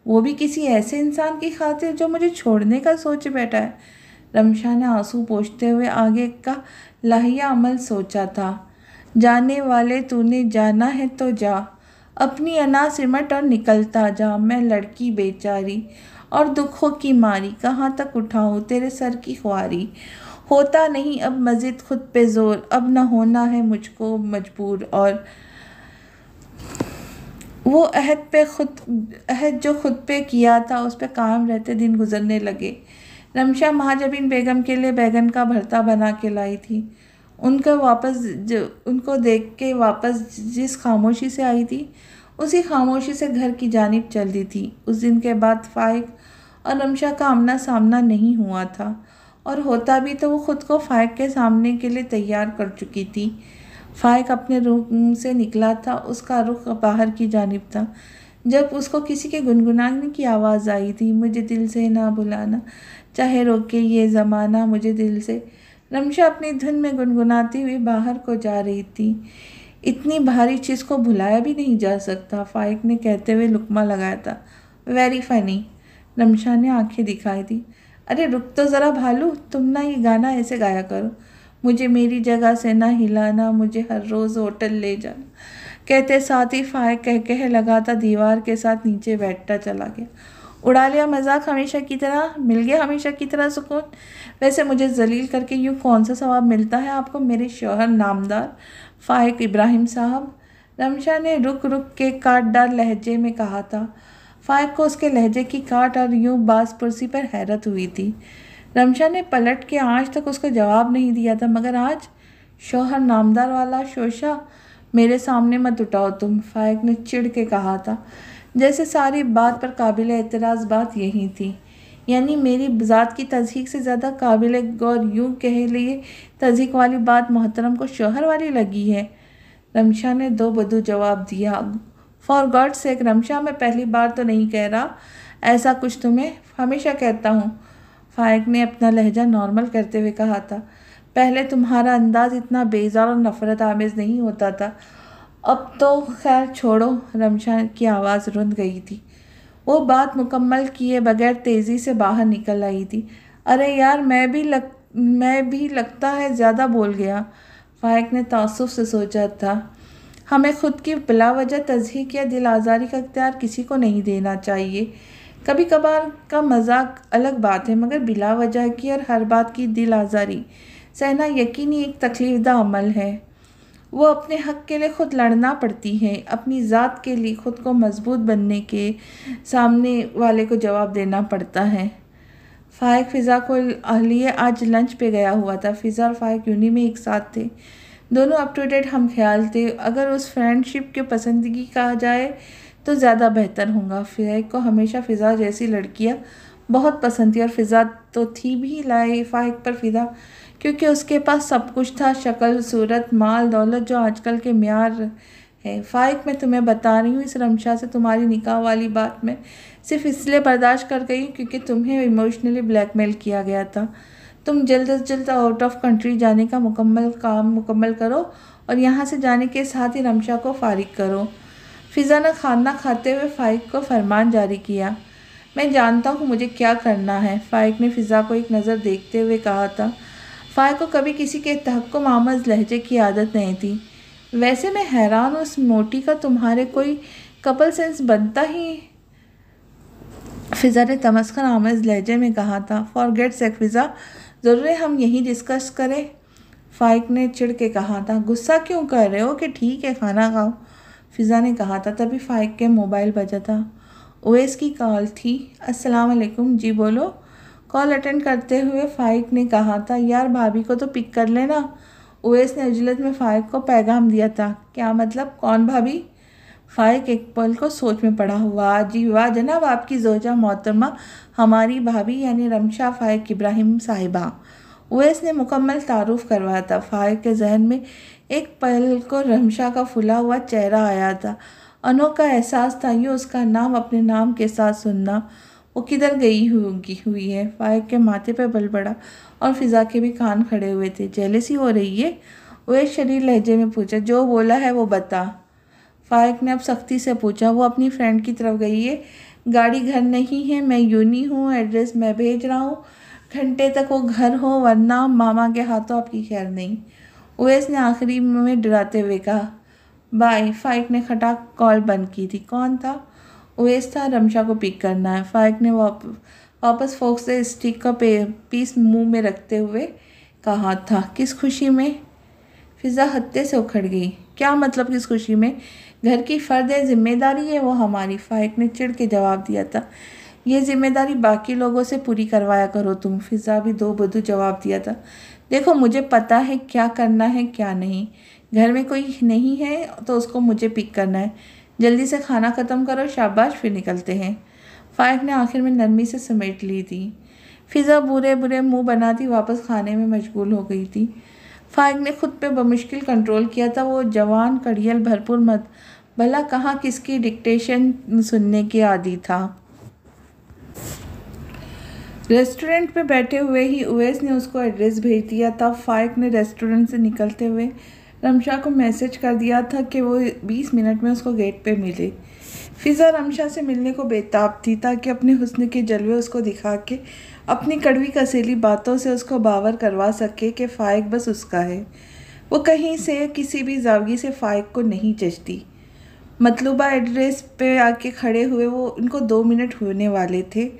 वो भी किसी ऐसे इंसान की खातिर जो मुझे छोड़ने का सोच बैठा है। रमशा ने आंसू पोंछते हुए आगे का लाहिया अमल सोचा था। जाने वाले तूने जाना है तो जा, अपनी अना सिमट और निकलता जा। मैं लड़की बेचारी और दुखों की मारी, कहाँ तक उठाऊँ तेरे सर की ख्वारी। होता नहीं अब मज़ीद खुद पे जोर, अब न होना है मुझको मजबूर। और वो अहद जो खुद पे किया था उस पे कायम रहते दिन गुजरने लगे। रमशा महाजबीन बेगम के लिए बैगन का भरता बना के लाई थी। उनको देख के वापस जिस खामोशी से आई थी, उसी खामोशी से घर की जानिब चल दी थी। उस दिन के बाद फ़ाइक और रमशा का आमना सामना नहीं हुआ था, और होता भी तो वो खुद को फ़ाइक के सामने के लिए तैयार कर चुकी थी। फ़ाइक अपने रूम से निकला था, उसका रुख बाहर की जानिब था, जब उसको किसी के गुनगुनाने की आवाज़ आई थी। मुझे दिल से ना बुलाना, चाहे रोके ये ज़माना मुझे दिल से। रमशा अपनी धुन में गुनगुनाती हुई बाहर को जा रही थी। इतनी भारी चीज़ को भुलाया भी नहीं जा सकता, फ़ाइक ने कहते हुए लुकमा लगाया था। वेरी फ़नी, रमशा ने आंखें दिखाई दी। अरे रुक तो ज़रा भालू, तुम ना ये गाना ऐसे गाया करो। मुझे मेरी जगह से ना हिलाना, मुझे हर रोज़ होटल ले जाना। कहते साथ ही फ़ाइक कह लगाता दीवार के साथ नीचे बैठता चला गया। उड़ा लिया मजाक हमेशा की तरह, मिल गया हमेशा की तरह सुकून। वैसे मुझे जलील करके यूँ कौन सा सवाब मिलता है आपको मेरे शौहर नामदार फ़ाइक इब्राहिम साहब। रमशा ने रुक रुक के काटदार लहजे में कहा था। फ़ाइक को उसके लहजे की काट और यूँ बास पुरसी पर हैरत हुई थी। रमशा ने पलट के आज तक उसको जवाब नहीं दिया था, मगर आज शौहर नामदार वाला शोशा मेरे सामने मत उठाओ तुम, फ़ाइक ने चिढ़ के कहा था। जैसे सारी बात पर काबिल एतराज़ बात यही थी, यानी मेरी ज़ात की तज़हीक से ज़्यादा काबिल गौर यूँ कह लिए तज़हीक वाली बात मोहतरम को शौहर वाली लगी है। रमशा ने दो बदू जवाब दिया। फॉर गॉड सेक रमशा, मैं पहली बार तो नहीं कह रहा, ऐसा कुछ तुम्हें हमेशा कहता हूँ। फ़ाइक ने अपना लहजा नॉर्मल करते हुए कहा था। पहले तुम्हारा अंदाज़ इतना बेजार और नफ़रत आमेज़ नहीं होता था, अब तो खैर छोड़ो। रमशा की आवाज़ रुंध गई थी। वो बात मुकम्मल किए बगैर तेज़ी से बाहर निकल आई थी। अरे यार, मैं भी लगता है ज़्यादा बोल गया, फ़ाइक ने तासुफ से सोचा था। हमें खुद की बिलावजह तज़हीक या दिल आज़ारी का इख्तियार किसी को नहीं देना चाहिए। कभी कभार का मजाक अलग बात है, मगर बिलावजह की और हर बात की दिल आज़ारी सहना यकीनी एक तकलीफ़दा अमल है। वो अपने हक़ के लिए ख़ुद लड़ना पड़ती है, अपनी ज़ात के लिए ख़ुद को मजबूत बनने के सामने वाले को जवाब देना पड़ता है। फ़ाइक फ़िज़ा को लिए आज लंच पे गया हुआ था। फ़िज़ा और फ़ाइक यूनी में एक साथ थे, दोनों अप टू डेट हम ख्याल थे। अगर उस फ्रेंडशिप की पसंदगी कहा जाए तो ज़्यादा बेहतर होगा। फ़ाइक को हमेशा फ़िज़ा जैसी लड़कियाँ बहुत पसंद थी, और फ़िज़ा तो थी भी लाए फ़ाइक पर फ़िदा, क्योंकि उसके पास सब कुछ था, शक्ल सूरत माल दौलत जो आजकल के म्यार है। फ़ाइक, मैं तुम्हें बता रही हूँ, इस रमशा से तुम्हारी निकाह वाली बात में सिर्फ इसलिए बर्दाश्त कर गई क्योंकि तुम्हें इमोशनली ब्लैकमेल किया गया था। तुम जल्द से जल्द आउट ऑफ कंट्री जाने का काम मुकम्मल करो और यहाँ से जाने के साथ ही रमशा को फारिग करो। फ़िज़ा ने खाना खाते हुए फ़ाइक को फरमान जारी किया। मैं जानता हूँ मुझे क्या करना है, फ़ाइक ने फ़िज़ा को एक नज़र देखते हुए कहा था। फ़ाइक को कभी किसी के तहक्कुम आमज़ लहजे की आदत नहीं थी। वैसे मैं हैरान हूँ, उस मोटी का तुम्हारे कोई कपल सेंस बनता ही, फ़िज़ा ने तमस्खुर आमेज़ लहजे में कहा था। फॉरगेट सेक फ़िज़ा, ज़रूर है हम यही डिस्कस करें, फ़ाइक ने चिढ़ के कहा था। गुस्सा क्यों कर रहे हो कि ठीक है खाना खाओ, फ़िज़ा ने कहा था। तभी फ़ाइक के मोबाइल बजा था। उवैस की कॉल थी। अस्सलाम वालेकुम, जी बोलो। कॉल अटेंड करते हुए फ़ाइक ने कहा था, यार भाभी को तो पिक कर लेना। उवैस ने उजलत में फ़ाइक को पैगाम दिया था। क्या मतलब, कौन भाभी? फ़ाइक एक पल को सोच में पड़ा हुआ। जी वाह जनाब, आपकी ज़ौजा मोहतरमा हमारी भाभी यानी रमशा फ़ाइक इब्राहिम साहिबा। उवैस ने मुकम्मल तारुफ करवाया था। फाइक के जहन में एक पल को रमशा का फुला हुआ चेहरा आया था। अनोखा एहसास था, यूँ उसका नाम अपने नाम के साथ सुनना। वो किधर गई हुई है? फाइक के माथे पर बल पड़ा और फिजा के भी कान खड़े हुए थे। जेलसी हो रही है? उवैस शरीर लहजे में पूछा। जो बोला है वो बता। फाइक ने अब सख्ती से पूछा। वो अपनी फ्रेंड की तरफ गई है। गाड़ी घर नहीं है, मैं यूनी हूँ, एड्रेस मैं भेज रहा हूँ, घंटे तक वो घर हो, वरना मामा के हाथों आपकी खैर नहीं। उवैस ने आखिरी में डराते हुए कहा। बाय। फाइक ने खटाक कॉल बंद की थी। कौन था? उवैस था। रमशा को पिक करना है। फाइक ने वापस फोक से स्टिक का पीस मुंह में रखते हुए कहा था। किस खुशी में? फिजा हत्ते से उखड़ गई। क्या मतलब किस खुशी में? घर की फर्द है, जिम्मेदारी है वो हमारी। फाइक ने चिढ़ के जवाब दिया था। ये जिम्मेदारी बाकी लोगों से पूरी करवाया करो तुम। फिजा भी दो बदू जवाब दिया था। देखो, मुझे पता है क्या करना है क्या नहीं। घर में कोई नहीं है तो उसको मुझे पिक करना है। जल्दी से खाना ख़त्म करो, शाबाश, फिर निकलते हैं। फाइक ने आखिर में नरमी से समेट ली थी। फिजा बुरे बुरे मुंह बनाती वापस खाने में मशगूल हो गई थी। फाइक ने खुद पे बमुश्किल कंट्रोल किया था। वो जवान कड़ियल भरपूर मत भला कहाँ किसकी डिक्टेशन सुनने की आदी था। रेस्टोरेंट पे बैठे हुए ही उवैस ने उसको एड्रेस भेज दिया था। फाइक ने रेस्टोरेंट से निकलते हुए रमशा को मैसेज कर दिया था कि वो 20 मिनट में उसको गेट पे मिले। फिजा रमशा से मिलने को बेताब थी ताकि अपने हुस्न के जलवे उसको दिखा के अपनी कड़वी कसेली बातों से उसको बावर करवा सके कि फाइक बस उसका है। वो कहीं से किसी भी जावगी से फाइक को नहीं जचती। मतलूबा एड्रेस पे आके खड़े हुए वो उनको 2 मिनट होने वाले थे,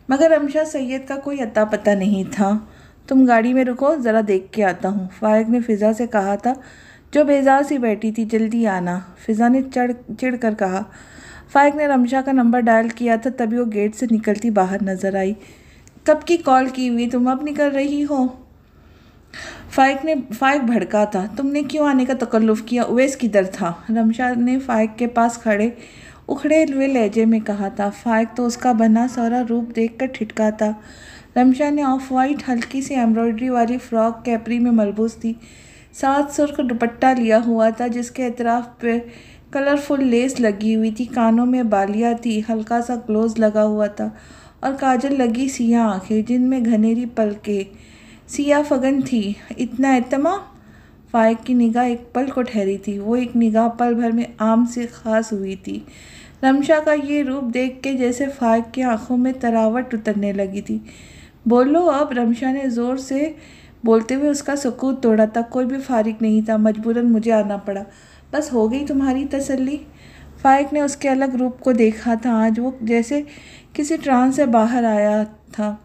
मगर रमशा सैयद का कोई अता पता नहीं था। तुम गाड़ी में रुको, ज़रा देख के आता हूँ, फाइक ने फ़िज़ा से कहा था, जो बेजार सी बैठी थी। जल्दी आना, फ़िज़ा ने चिढ़ कर कहा। फाइक ने रमशा का नंबर डायल किया था, तभी वो गेट से निकलती बाहर नज़र आई। कब की कॉल की हुई, तुम अब निकल रही हो? फाइक भड़का था। तुमने क्यों आने का तकल्लुफ़ किया? उवैस किधर था? रमशा ने फाइक के पास खड़े उखड़े हुए लहजे में कहा था। फाइक तो उसका बना सौरा रूप देखकर ठिठका था। रमशा ने ऑफ वाइट हल्की सी एम्ब्रॉयडरी वाली फ्रॉक कैपरी में मलबूस थी, साथ सुर्ख दुपट्टा लिया हुआ था जिसके अतराफ पे कलरफुल लेस लगी हुई थी। कानों में बालियाँ थी, हल्का सा ग्लोज लगा हुआ था और काजल लगी सियाह आंखें जिनमें घनेरी पलकें, सियाह फगन थी। इतना एतमा? फाइक की निगाह एक पल को ठहरी थी। वो एक निगाह पल भर में आम से खास हुई थी। रमशा का ये रूप देख के जैसे फाइक की आंखों में तरावट उतरने लगी थी। बोलो अब, रमशा ने ज़ोर से बोलते हुए उसका सुकूत तोड़ा था। कोई भी फारिग नहीं था, मजबूरन मुझे आना पड़ा। बस हो गई तुम्हारी तसल्ली? फाइक ने उसके अलग रूप को देखा था। आज वो जैसे किसी ट्रांस से बाहर आया था।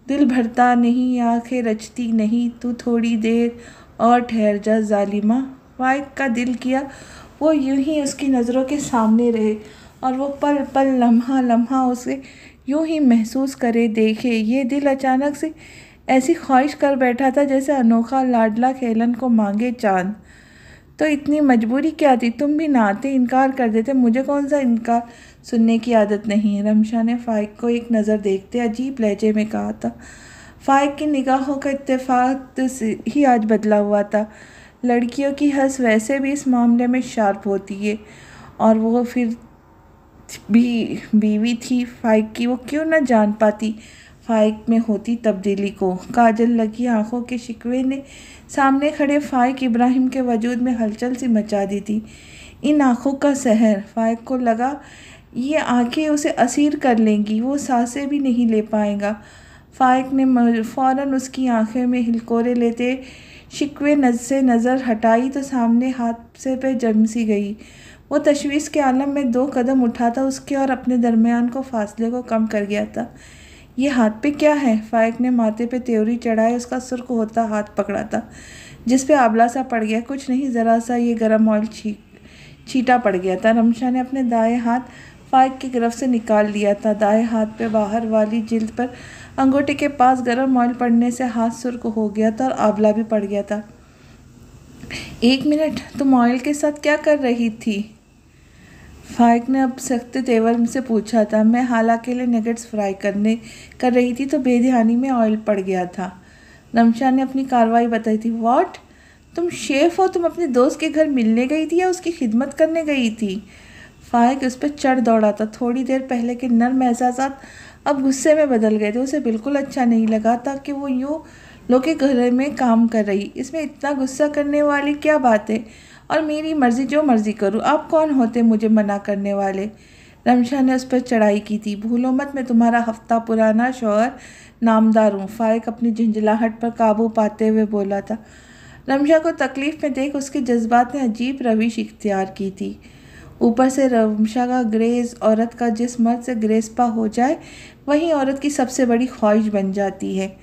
दिल भरता नहीं, आंखें रचती नहीं, तू थोड़ी देर और ठहर जा जालिमा। फाइक का दिल किया वो यूं ही उसकी नज़रों के सामने रहे और वो पल पल लम्हा लम्हा उसे यूं ही महसूस करे, देखे। ये दिल अचानक से ऐसी ख्वाहिश कर बैठा था जैसे अनोखा लाडला खेलन को मांगे चांद। तो इतनी मजबूरी क्या थी? तुम भी ना आते, इनकार कर देते। मुझे कौन सा इनकार सुनने की आदत नहीं है। रमशा ने फाइक को एक नज़र देखते अजीब लहजे में कहा था। फाइक की निगाहों का इत्तेफाक ही आज बदला हुआ था। लड़कियों की हंस वैसे भी इस मामले में शार्प होती है, और वो फिर भी बीवी थी फाइक की। वो क्यों न जान पाती फाइक में होती तब्दीली को। काजल लगी आंखों के शिकवे ने सामने खड़े फाइक इब्राहिम के वजूद में हलचल सी मचा दी थी। इन आंखों का सहर, फाइक को लगा ये आंखें उसे असीर कर लेंगी, वो सांसें भी नहीं ले पाएगा। फाइक ने फ़ौरन उसकी आंखें में हिलकोरे लेते शिकवे से नज़र हटाई तो सामने हाथ से पे जम सी गई। वो तशवीश के आलम में 2 कदम उठाता उसके और अपने दरमियान को फासले को कम कर गया था। ये हाथ पे क्या है? फाइक ने माथे पे त्योरी चढ़ाए उसका सुर्ख होता हाथ पकड़ा था जिस पे आंवला सा पड़ गया। कुछ नहीं, ज़रा सा ये गर्म ऑयल छीटा पड़ गया था। रमशा ने अपने दाएं हाथ फाइक की गिरफ्त से निकाल लिया था। दाएं हाथ पे बाहर वाली जिल्द पर अंगूठे के पास गर्म ऑयल पड़ने से हाथ सुर्ख हो गया था और आंवला भी पड़ गया था। 1 मिनट, तुम ऑयल के साथ क्या कर रही थी? फाइक ने अब सख्त तेवर से पूछा था। मैं हाला के लिए नगेट्स फ्राई कर रही थी तो बेध्यानी में ऑयल पड़ गया था। रमशा ने अपनी कार्रवाई बताई थी। व्हाट? तुम शेफ हो? तुम अपने दोस्त के घर मिलने गई थी या उसकी खिदमत करने गई थी? फाइक उस पर चढ़ दौड़ा था। थोड़ी देर पहले के नर्म एहसासात अब गुस्से में बदल गए थे। उसे बिल्कुल अच्छा नहीं लगा था कि वो यूँ लोग के घर में काम कर रही। इसमें इतना गुस्सा करने वाली क्या बात है? और मेरी मर्ज़ी जो मर्ज़ी करूँ, आप कौन होते मुझे मना करने वाले? रमशा ने उस पर चढ़ाई की थी। भूलो मत, मैं तुम्हारा हफ्ता पुराना शौहर नामदार हूँ। फाइक अपनी झुंझलाहट पर काबू पाते हुए बोला था। रमशा को तकलीफ़ में देख उसके जज्बात ने अजीब रविश इख्तियार की थी। ऊपर से रमशा का ग्रेज़, औरत का जिस मर्द से ग्रेसपा हो जाए वही औरत की सबसे बड़ी ख्वाहिश बन जाती है।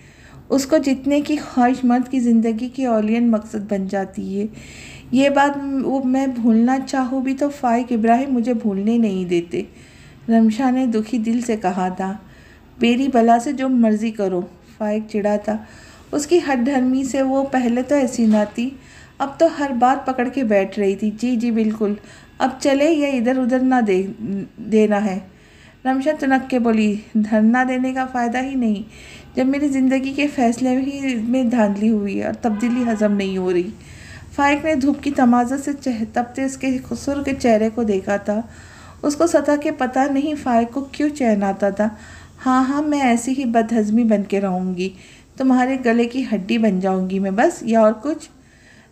उसको जितने की ख्वाहिश मर्द की ज़िंदगी की औलियन मकसद बन जाती है। ये बात वो मैं भूलना चाहूँ भी तो फाइक इब्राहिम मुझे भूलने नहीं देते, रमशा ने दुखी दिल से कहा था। मेरी भला से जो मर्ज़ी करो, फाइक चिढ़ा था। उसकी हठधर्मी से वो पहले तो ऐसी ना थी, अब तो हर बात पकड़ के बैठ रही थी। जी जी बिल्कुल, अब चले या इधर उधर ना देना है। रमशा तुनक के बोली, धरना देने का फ़ायदा ही नहीं जब मेरी ज़िंदगी के फैसले ही में धांधली हुई है और तब्दीली हजम नहीं हो रही। फाइक ने धूप की तमाज़त से तपते उसके खुसर के चेहरे को देखा था। उसको सता के पता नहीं फाइक को क्यों चैन आता था। हाँ हाँ, मैं ऐसी ही बदहज़मी बन के रहूँगी, तुम्हारे गले की हड्डी बन जाऊँगी मैं, बस, या और कुछ?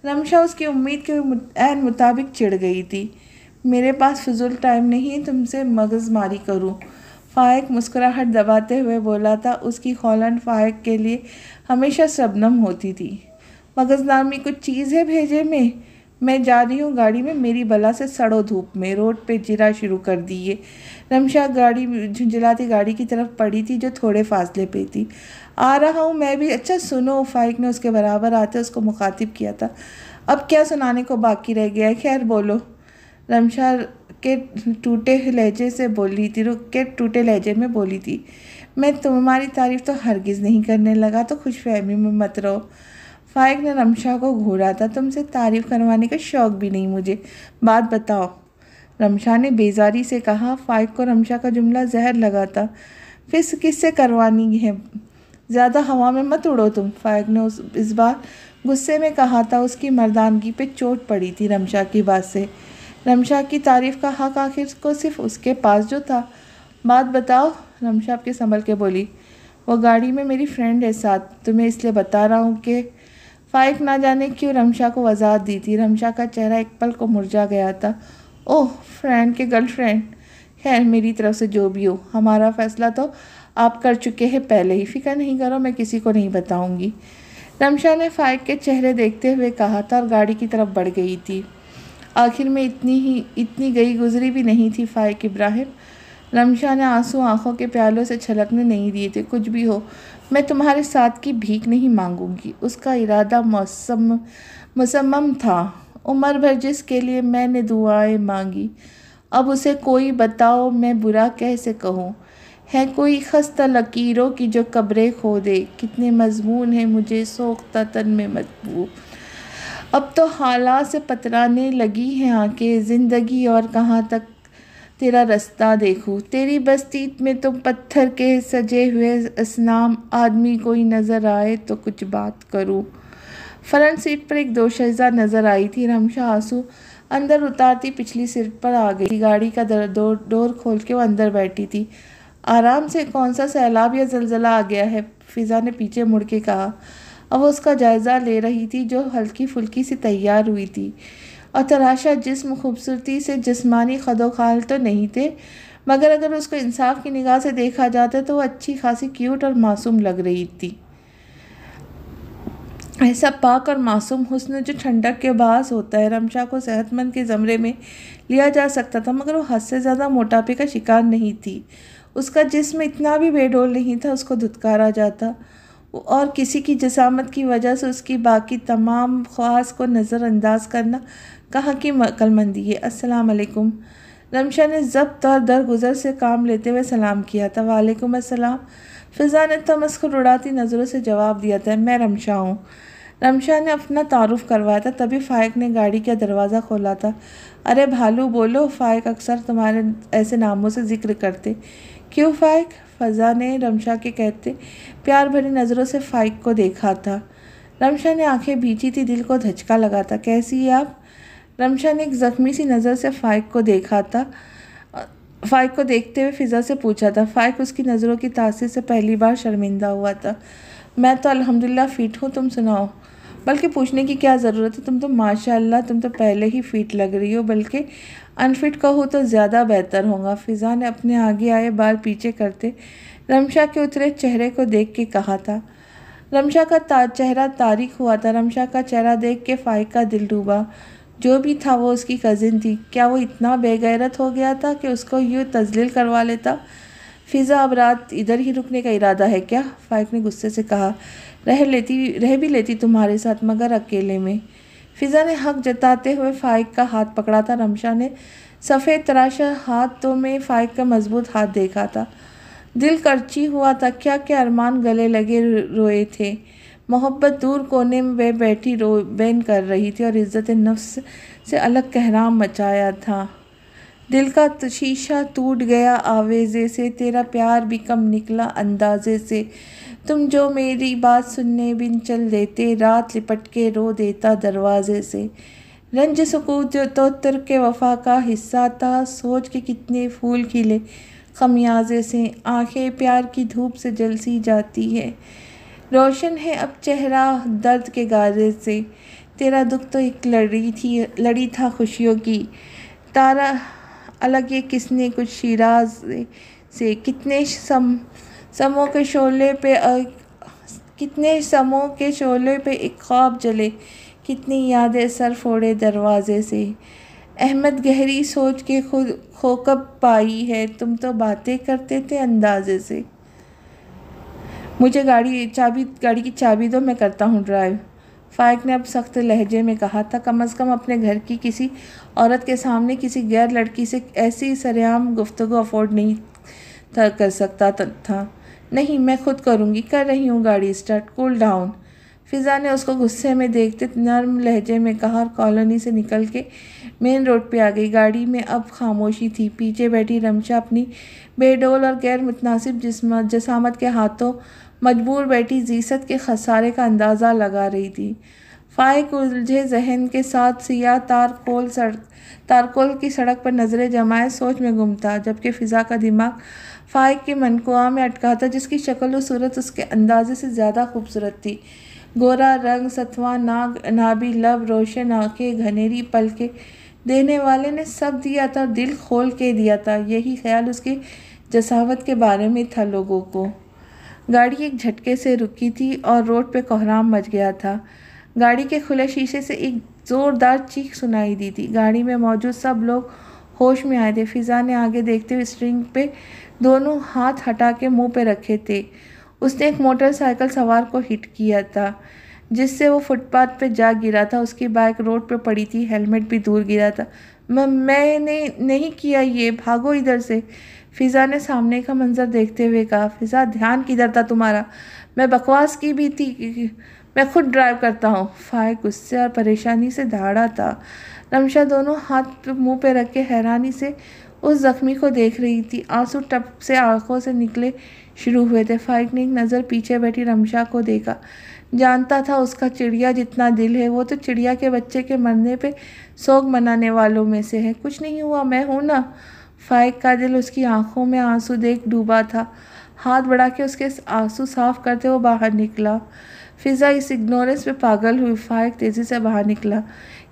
रमशा उसकी उम्मीद के ऐन मुताबिक चिढ़ गई थी। मेरे पास फिजूल टाइम नहीं है तुमसे मगज़मारी करूं, फाइक मुस्कुराहट दबाते हुए बोला था। उसकी खौलन फाइक के लिए हमेशा शबनम होती थी। मगज़ नामी कुछ चीज़ है भेजे में? मैं जा रही हूँ गाड़ी में, मेरी बला से सड़ो धूप में। रोड पे जिरा शुरू कर दिए। रमशा गाड़ी झुंझलाती गाड़ी की तरफ पड़ी थी जो थोड़े फासले पे थी। आ रहा हूँ मैं भी। अच्छा सुनो, फाइक ने उसके बराबर आते उसको मुखातिब किया था। अब क्या सुनाने को बाकी रह गया है? खैर बोलो, रमशा के टूटे लहजे से बोली थी। रुक के टूटे लहजे में बोली थी। मैं तुम्हारी तारीफ़ तो हरगिज़ नहीं करने लगा, तो खुशफहमी में मत रहो। फाइक ने रमशा को घूरा था। तुमसे तारीफ़ करवाने का शौक़ भी नहीं मुझे, बात बताओ, रमशा ने बेजारी से कहा। फाइक को रमशा का जुमला जहर लगा था। फिर किससे करवानी है? ज़्यादा हवा में मत उड़ो तुम, फाइक ने इस बार गुस्से में कहा था। उसकी मर्दानगी पे चोट पड़ी थी रमशा की बात से। रमशा की तारीफ़ का हक आखिर को सिर्फ उसके पास जो था। बात बताओ, रमशा आपके संभल के बोली। वो गाड़ी में मेरी फ्रेंड है साथ, तुम्हें इसलिए बता रहा हूँ कि फाइक ना जाने क्यों रमशा को वजाहत दी थी। रमशा का चेहरा एक पल को मुरझा गया था। ओह, फ्रेंड के गर्लफ्रेंड? खैर मेरी तरफ से जो भी हो, हमारा फ़ैसला तो आप कर चुके हैं पहले ही, फ़िक्र नहीं करो, मैं किसी को नहीं बताऊँगी, रमशा ने फाइक के चेहरे देखते हुए कहा था और गाड़ी की तरफ बढ़ गई थी। आखिर में इतनी गई गुजरी भी नहीं थी फाइक इब्राहिम। रमशा ने आंसू आंखों के प्यालों से छलकने नहीं दिए थे। कुछ भी हो, मैं तुम्हारे साथ की भीख नहीं मांगूंगी। उसका इरादा मुसम्मम था। उम्र भर जिसके लिए मैंने दुआएं मांगी, अब उसे कोई बताओ मैं बुरा कैसे कहूँ? है कोई खस्ता लकीरों की जो कब्रें खो दे। कितने मजमून है मुझे सोख्ता तन में मतबू। अब तो हालात से पतराने लगी हैं आंखें। ज़िंदगी और कहाँ तक तेरा रास्ता देखूँ। तेरी बस्ती में तो पत्थर के सजे हुए असनाम, आदमी कोई नज़र आए तो कुछ बात करूँ। फ्रंट सीट पर एक दोशीज़ा नज़र आई थी। रमशा आंसू अंदर उतारती पिछली सीट पर आ गई। गाड़ी का डोर खोल के वो अंदर बैठी थी। आराम से, कौन सा सैलाब या जलजला आ गया है? फिज़ा ने पीछे मुड़ के कहा। अब वो उसका जायज़ा ले रही थी जो हल्की फुल्की सी तैयार हुई थी, और तराशा जिस्म खूबसूरती से जिस्मानी खदोखाल तो नहीं थे, मगर अगर उसको इंसाफ की निगाह से देखा जाता तो वो अच्छी खासी क्यूट और मासूम लग रही थी। ऐसा पाक और मासूम हुस्न जो ठंडक के बास होता है। रमशा को सेहतमंद के ज़मरे में लिया जा सकता था, मगर वो हद से ज़्यादा मोटापे का शिकार नहीं थी। उसका जिस्म इतना भी बेडोल नहीं था उसको धुतकारा जाता, और किसी की जसामत की वजह से उसकी बाकी तमाम ख्वास को नज़रअंदाज करना कहाँ की अक्लमंदी है। अस्सलाम वालेकुम, रमशा ने ज़ब्त और दरगुजर से काम लेते हुए सलाम किया था। वालेकुम अस्सलाम, फ़िज़ा ने तमस्खुर उड़ाती नज़रों से जवाब दिया था। मैं रमशा हूँ। रमशा ने अपना तारुफ करवाया था। तभी फाइक ने गाड़ी का दरवाज़ा खोला था। अरे भालू बोलो, फाइक अक्सर तुम्हारे ऐसे नामों से ज़िक्र करते। क्यों फाइक? फ़ज़ा ने रमशा के कहते प्यार भरी नज़रों से फ़ाइक को देखा था। रमशा ने आंखें भींची थी, दिल को धचका लगा था। कैसी है आप? रमशा ने एक ज़ख्मी सी नज़र से फ़ाइक को देखा था। फ़ाइक को देखते हुए फ़िज़ा से पूछा था। फ़ाइक उसकी नज़रों की तासीर से पहली बार शर्मिंदा हुआ था। मैं तो अल्हम्दुलिल्लाह फ़िट हूँ, तुम सुनाओ। बल्कि पूछने की क्या ज़रूरत है, तुम तो माशाअल्लाह, तुम तो पहले ही फ़िट लग रही हो, बल्कि अनफिट कहो तो ज़्यादा बेहतर होगा। फ़िज़ा ने अपने आगे आए बाल पीछे करते रमशा के उतरे चेहरे को देख के कहा था। रमशा का चेहरा तारीख हुआ था। रमशा का चेहरा देख के फ़ाइक का दिल डूबा। जो भी था वो उसकी कज़िन थी। क्या वो इतना बेगैरत हो गया था कि उसको यूँ तज़लील करवा लेता? फ़िज़ा, अब रात इधर ही रुकने का इरादा है क्या? फ़ाइक ने गुस्से से कहा। रह भी लेती तुम्हारे साथ, मगर अकेले में। फ़िज़ा ने हक जताते हुए फ़ाइक का हाथ पकड़ा था। रमशा ने सफ़ेद तराशा हाथों में फ़ाइक का मजबूत हाथ देखा था। दिल करची हुआ था। क्या क्या अरमान गले लगे रोए थे। मोहब्बत दूर कोने में वे बैठी रोबेन कर रही थी और इज़्ज़त नफ्स से अलग कहराम मचाया था। दिल का शीशा टूट गया आवेज़े से, तेरा प्यार भी कम निकला अंदाज़े से। तुम जो मेरी बात सुनने बिन चल देते, रात लिपट के रो देता दरवाजे से। रंज सुकूत जो तो तुर्क के वफा का हिस्सा था, सोच के कितने फूल खिले खमियाजे से। आंखें प्यार की धूप से जलसी जाती है, रोशन है अब चेहरा दर्द के गाजे से। तेरा दुख तो एक लड़ी था खुशियों की, तारा अलग ये किसने कुछ शिराज से। कितने समों के शोले पे एक ख्वाब जले, कितनी यादें सर फोड़े दरवाजे से। अहमद गहरी सोच के खुद खो कब पाई है, तुम तो बातें करते थे अंदाजे से। मुझे गाड़ी की चाबी दो, मैं करता हूँ ड्राइव। फ़ाइक ने अब सख्त लहजे में कहा था। कम अज़ कम अपने घर की किसी औरत के सामने किसी गैर लड़की से ऐसी सरेआम गुफ्तगू अफोर्ड नहीं कर सकता था। नहीं, मैं खुद करूँगी, कर रही हूँ गाड़ी स्टार्ट, कूल डाउन। फ़िज़ा ने उसको गुस्से में देखते नर्म लहजे में कहा और कॉलोनी से निकल के मेन रोड पे आ गई। गाड़ी में अब खामोशी थी। पीछे बैठी रमशा अपनी बेडोल और गैर मुतनासिब जसामत के हाथों मजबूर बैठी जीसत के खसारे का अंदाज़ा लगा रही थी। फ़ाइक उलझे जहन के साथ सियाह तारकोल की सड़क पर नज़रें जमाए सोच में गुम था, जबकि फ़िज़ा का दिमाग फ़ाइक के मनकुआ में अटका था, जिसकी शक्ल और सूरत उसके अंदाजे से ज़्यादा खूबसूरत थी। गोरा रंग, सतवा नाक, नाभि लब, रोशन आँखें, घनेरी पलकें देने वाले ने सब दिया था, दिल खोल के दिया था। यही ख्याल उसकी जसावत के बारे में था लोगों को। गाड़ी एक झटके से रुकी थी और रोड पे कोहराम मच गया था। गाड़ी के खुले शीशे से एक ज़ोरदार चीख सुनाई दी थी। गाड़ी में मौजूद सब लोग होश में आए थे। फ़िज़ा ने आगे देखते हुए स्टीयरिंग पे दोनों हाथ हटा के मुंह पे रखे थे। उसने एक मोटरसाइकिल सवार को हिट किया था, जिससे वो फुटपाथ पे जा गिरा था। उसकी बाइक रोड पे पड़ी थी, हेलमेट भी दूर गिरा था। मैंने नहीं किया ये, भागो इधर से, फ़िज़ा ने सामने का मंजर देखते हुए कहा। फ़िज़ा, ध्यान किधर था तुम्हारा? मैं बकवास की भी थी, मैं खुद ड्राइव करता हूँ। फ़ाइक गुस्से और परेशानी से दहाड़ा था। रमशा दोनों हाथ मुंह पे रख के हैरानी से उस जख्मी को देख रही थी। आंसू टप से आंखों से निकले शुरू हुए थे। फ़ाइक ने एक नज़र पीछे बैठी रमशा को देखा। जानता था उसका चिड़िया जितना दिल है, वो तो चिड़िया के बच्चे के मरने पे सोग मनाने वालों में से है। कुछ नहीं हुआ, मैं हूँ ना। फ़ाइक का दिल उसकी आंखों में आंसू देख डूबा था। हाथ बढ़ा के उसके आंसू साफ करते वो बाहर निकला। फ़िज़ा इस इग्नोरेंस पे पागल हुई। फ़ाइक तेज़ी से बाहर निकला।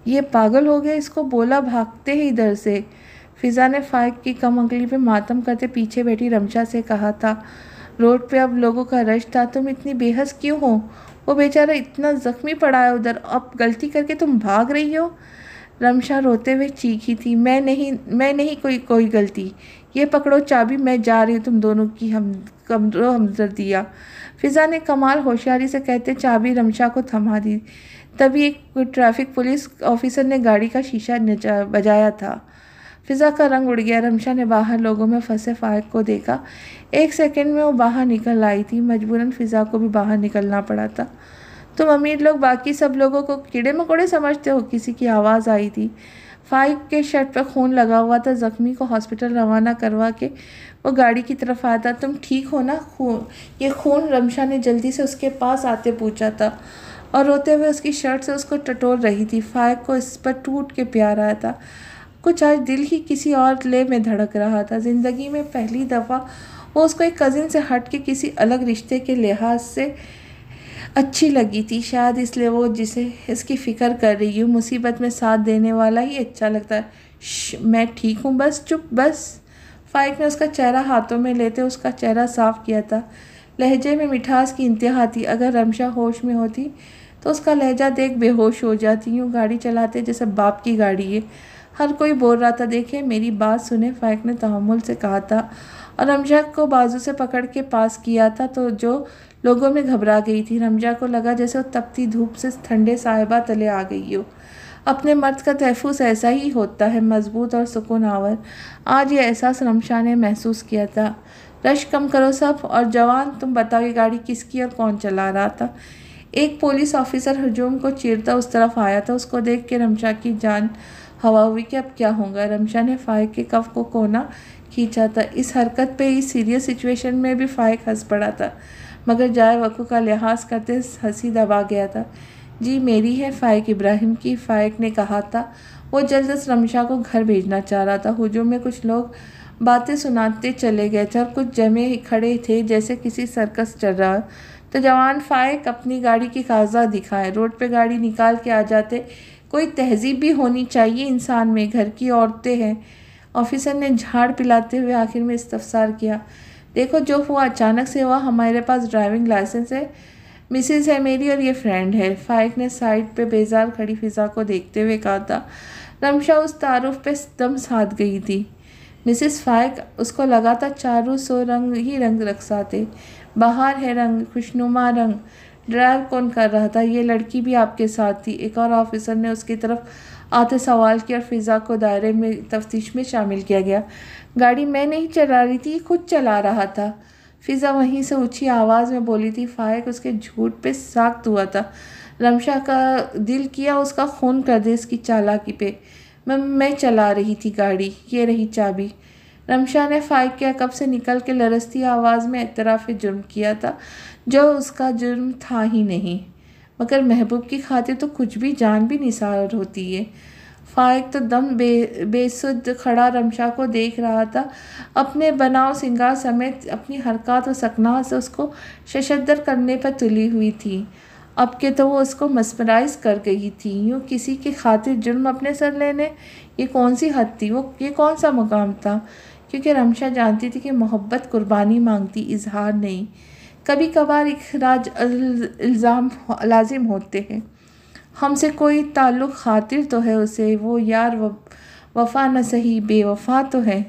ये पागल हो गया, इसको बोला भागते ही इधर से। फ़िज़ा ने फ़ाइक की कम अकली पे मातम करते पीछे बैठी रमशा से कहा था। रोड पे अब लोगों का रश था। तुम इतनी बेहस क्यों हो? वो बेचारा इतना ज़ख्मी पड़ा है उधर, अब गलती करके तुम भाग रही हो। रमशा रोते हुए चीखी थी। मैं नहीं कोई गलती। ये पकड़ो चाबी, मैं जा रही हूँ, तुम दोनों की हमदर्दियाँ। फ़िज़ा ने कमाल होशियारी से कहते चाबी रमशा को थमा दी। तभी एक ट्रैफिक पुलिस ऑफिसर ने गाड़ी का शीशा बजाया था। फ़िज़ा का रंग उड़ गया। रमशा ने बाहर लोगों में फंसे फ़ाइक को देखा। एक सेकंड में वो बाहर निकल आई थी। मजबूरन फ़िज़ा को भी बाहर निकलना पड़ा था। तुम अमीर लोग बाकी सब लोगों को कीड़े मकोड़े समझते हो? किसी की आवाज़ आई थी। फ़ाइक के शर्ट पर खून लगा हुआ था। ज़ख्मी को हॉस्पिटल रवाना करवा के वो गाड़ी की तरफ आया था। तुम ठीक हो ना? ये खून? रमशा ने जल्दी से उसके पास आते पूछा था और रोते हुए उसकी शर्ट से उसको टटोल रही थी। फाइक को इस पर टूट के प्यार आया था। कुछ आज दिल ही किसी और ले में धड़क रहा था। ज़िंदगी में पहली दफ़ा वो उसको एक कज़िन से हट के किसी अलग रिश्ते के लिहाज से अच्छी लगी थी। शायद इसलिए वो जिसे इसकी फ़िक्र कर रही हूँ, मुसीबत में साथ देने वाला ही अच्छा लगता है। मैं ठीक हूँ, बस चुप बस। फाइक ने उसका चेहरा हाथों में लेते उसका चेहरा साफ किया था। लहजे में मिठास की इंतहा थी। अगर रमशा होश में होती तो उसका लहजा देख बेहोश हो जाती। यूँ गाड़ी चलाते जैसे बाप की गाड़ी है। हर कोई बोल रहा था, देखे मेरी बात सुने, फाइक ने तहम्मुल से कहा था और रमजा को बाजू से पकड़ के पास किया था तो जो लोगों में घबरा गई थी। रमजा को लगा जैसे वो तपती धूप से ठंडे साहिबा तले आ गई हो। अपने मर्द का तहफ़्फ़ुज़ ऐसा ही होता है, मजबूत और सुकून आवर। आज ये एहसास रमशा ने महसूस किया था। रश कम करो सब, और जवान तुम बताओ ये गाड़ी किसकी और कौन चला रहा था? एक पुलिस ऑफिसर हजूम को चीरता उस तरफ आया था। उसको देख के रमशा की जान हवा हुई कि अब क्या होगा। रमशा ने फाइक के कफ को कोना खींचा था। इस हरकत पे इस सीरियस सिचुएशन में भी फाइक हंस पड़ा था, मगर जाए वक़्त का लिहाज करते हंसी दबा गया था। जी मेरी है फाइक इब्राहिम की, फाइक ने कहा था। वो जल्द से रमशा को घर भेजना चाह रहा था। हुजूम में कुछ लोग बातें सुनाते चले गए थे और कुछ जमे खड़े थे जैसे किसी सर्कस चल रहा। तो जवान फाइक अपनी गाड़ी की कागजात दिखाए। रोड पे गाड़ी निकाल के आ जाते। कोई तहजीब भी होनी चाहिए इंसान में, घर की औरतें हैं। ऑफिसर ने झाड़ पिलाते हुए आखिर में इस्तफसार किया। देखो जो हुआ अचानक से हुआ। हमारे पास ड्राइविंग लाइसेंस है, मिसेज है मेरी और ये फ्रेंड है। फाइक ने साइड पे बेजार खड़ी फिजा को देखते हुए कहा था। रमशा उस तारुफ पे दम साध गई थी। मिसेस फाइक, उसको लगा था चारों सौ रंग ही रंग रखसाते। बाहर है रंग, खुशनुमा रंग। ड्राइव कौन कर रहा था? ये लड़की भी आपके साथ थी? एक और ऑफिसर ने उसकी तरफ आते सवाल किया और फिज़ा को दायरे में तफ्तीश में शामिल किया गया। गाड़ी मैं नहीं चला रही थी, खुद चला रहा था। फिज़ा वहीं से ऊंची आवाज़ में बोली थी। फाइक उसके झूठ पे साख्त हुआ था। रमशा का दिल किया उसका खून कर दे इसकी चालाकी पे। मैं चला रही थी गाड़ी, ये रही चाबी। रमशा ने फाइक के अकब से निकल के लरसती आवाज़ में एतराफ़ जुर्म किया था, जो उसका जुर्म था ही नहीं। मगर महबूब की खातिर तो कुछ भी जान भी निसार होती है। फाइक तो दम बेसुध खड़ा रमशा को देख रहा था। अपने बनाव सिंगार समेत अपनी हरकत और सकना से उसको शशद्दर करने पर तुली हुई थी। अब के तो वो उसको मस्मराइज कर गई थी। यूँ किसी की खातिर जुर्म अपने सर लेने, ये कौन सी हद थी? ये कौन सा मुकाम था? क्योंकि रमशा जानती थी कि मोहब्बत कुर्बानी मांगती, इजहार नहीं। कभी कभार इखराज इल्ज़ाम लाजिम होते हैं। हमसे कोई ताल्लुक़ खातिर तो है उसे, वो यार वफ़ा न सही बेवफ़ा तो है।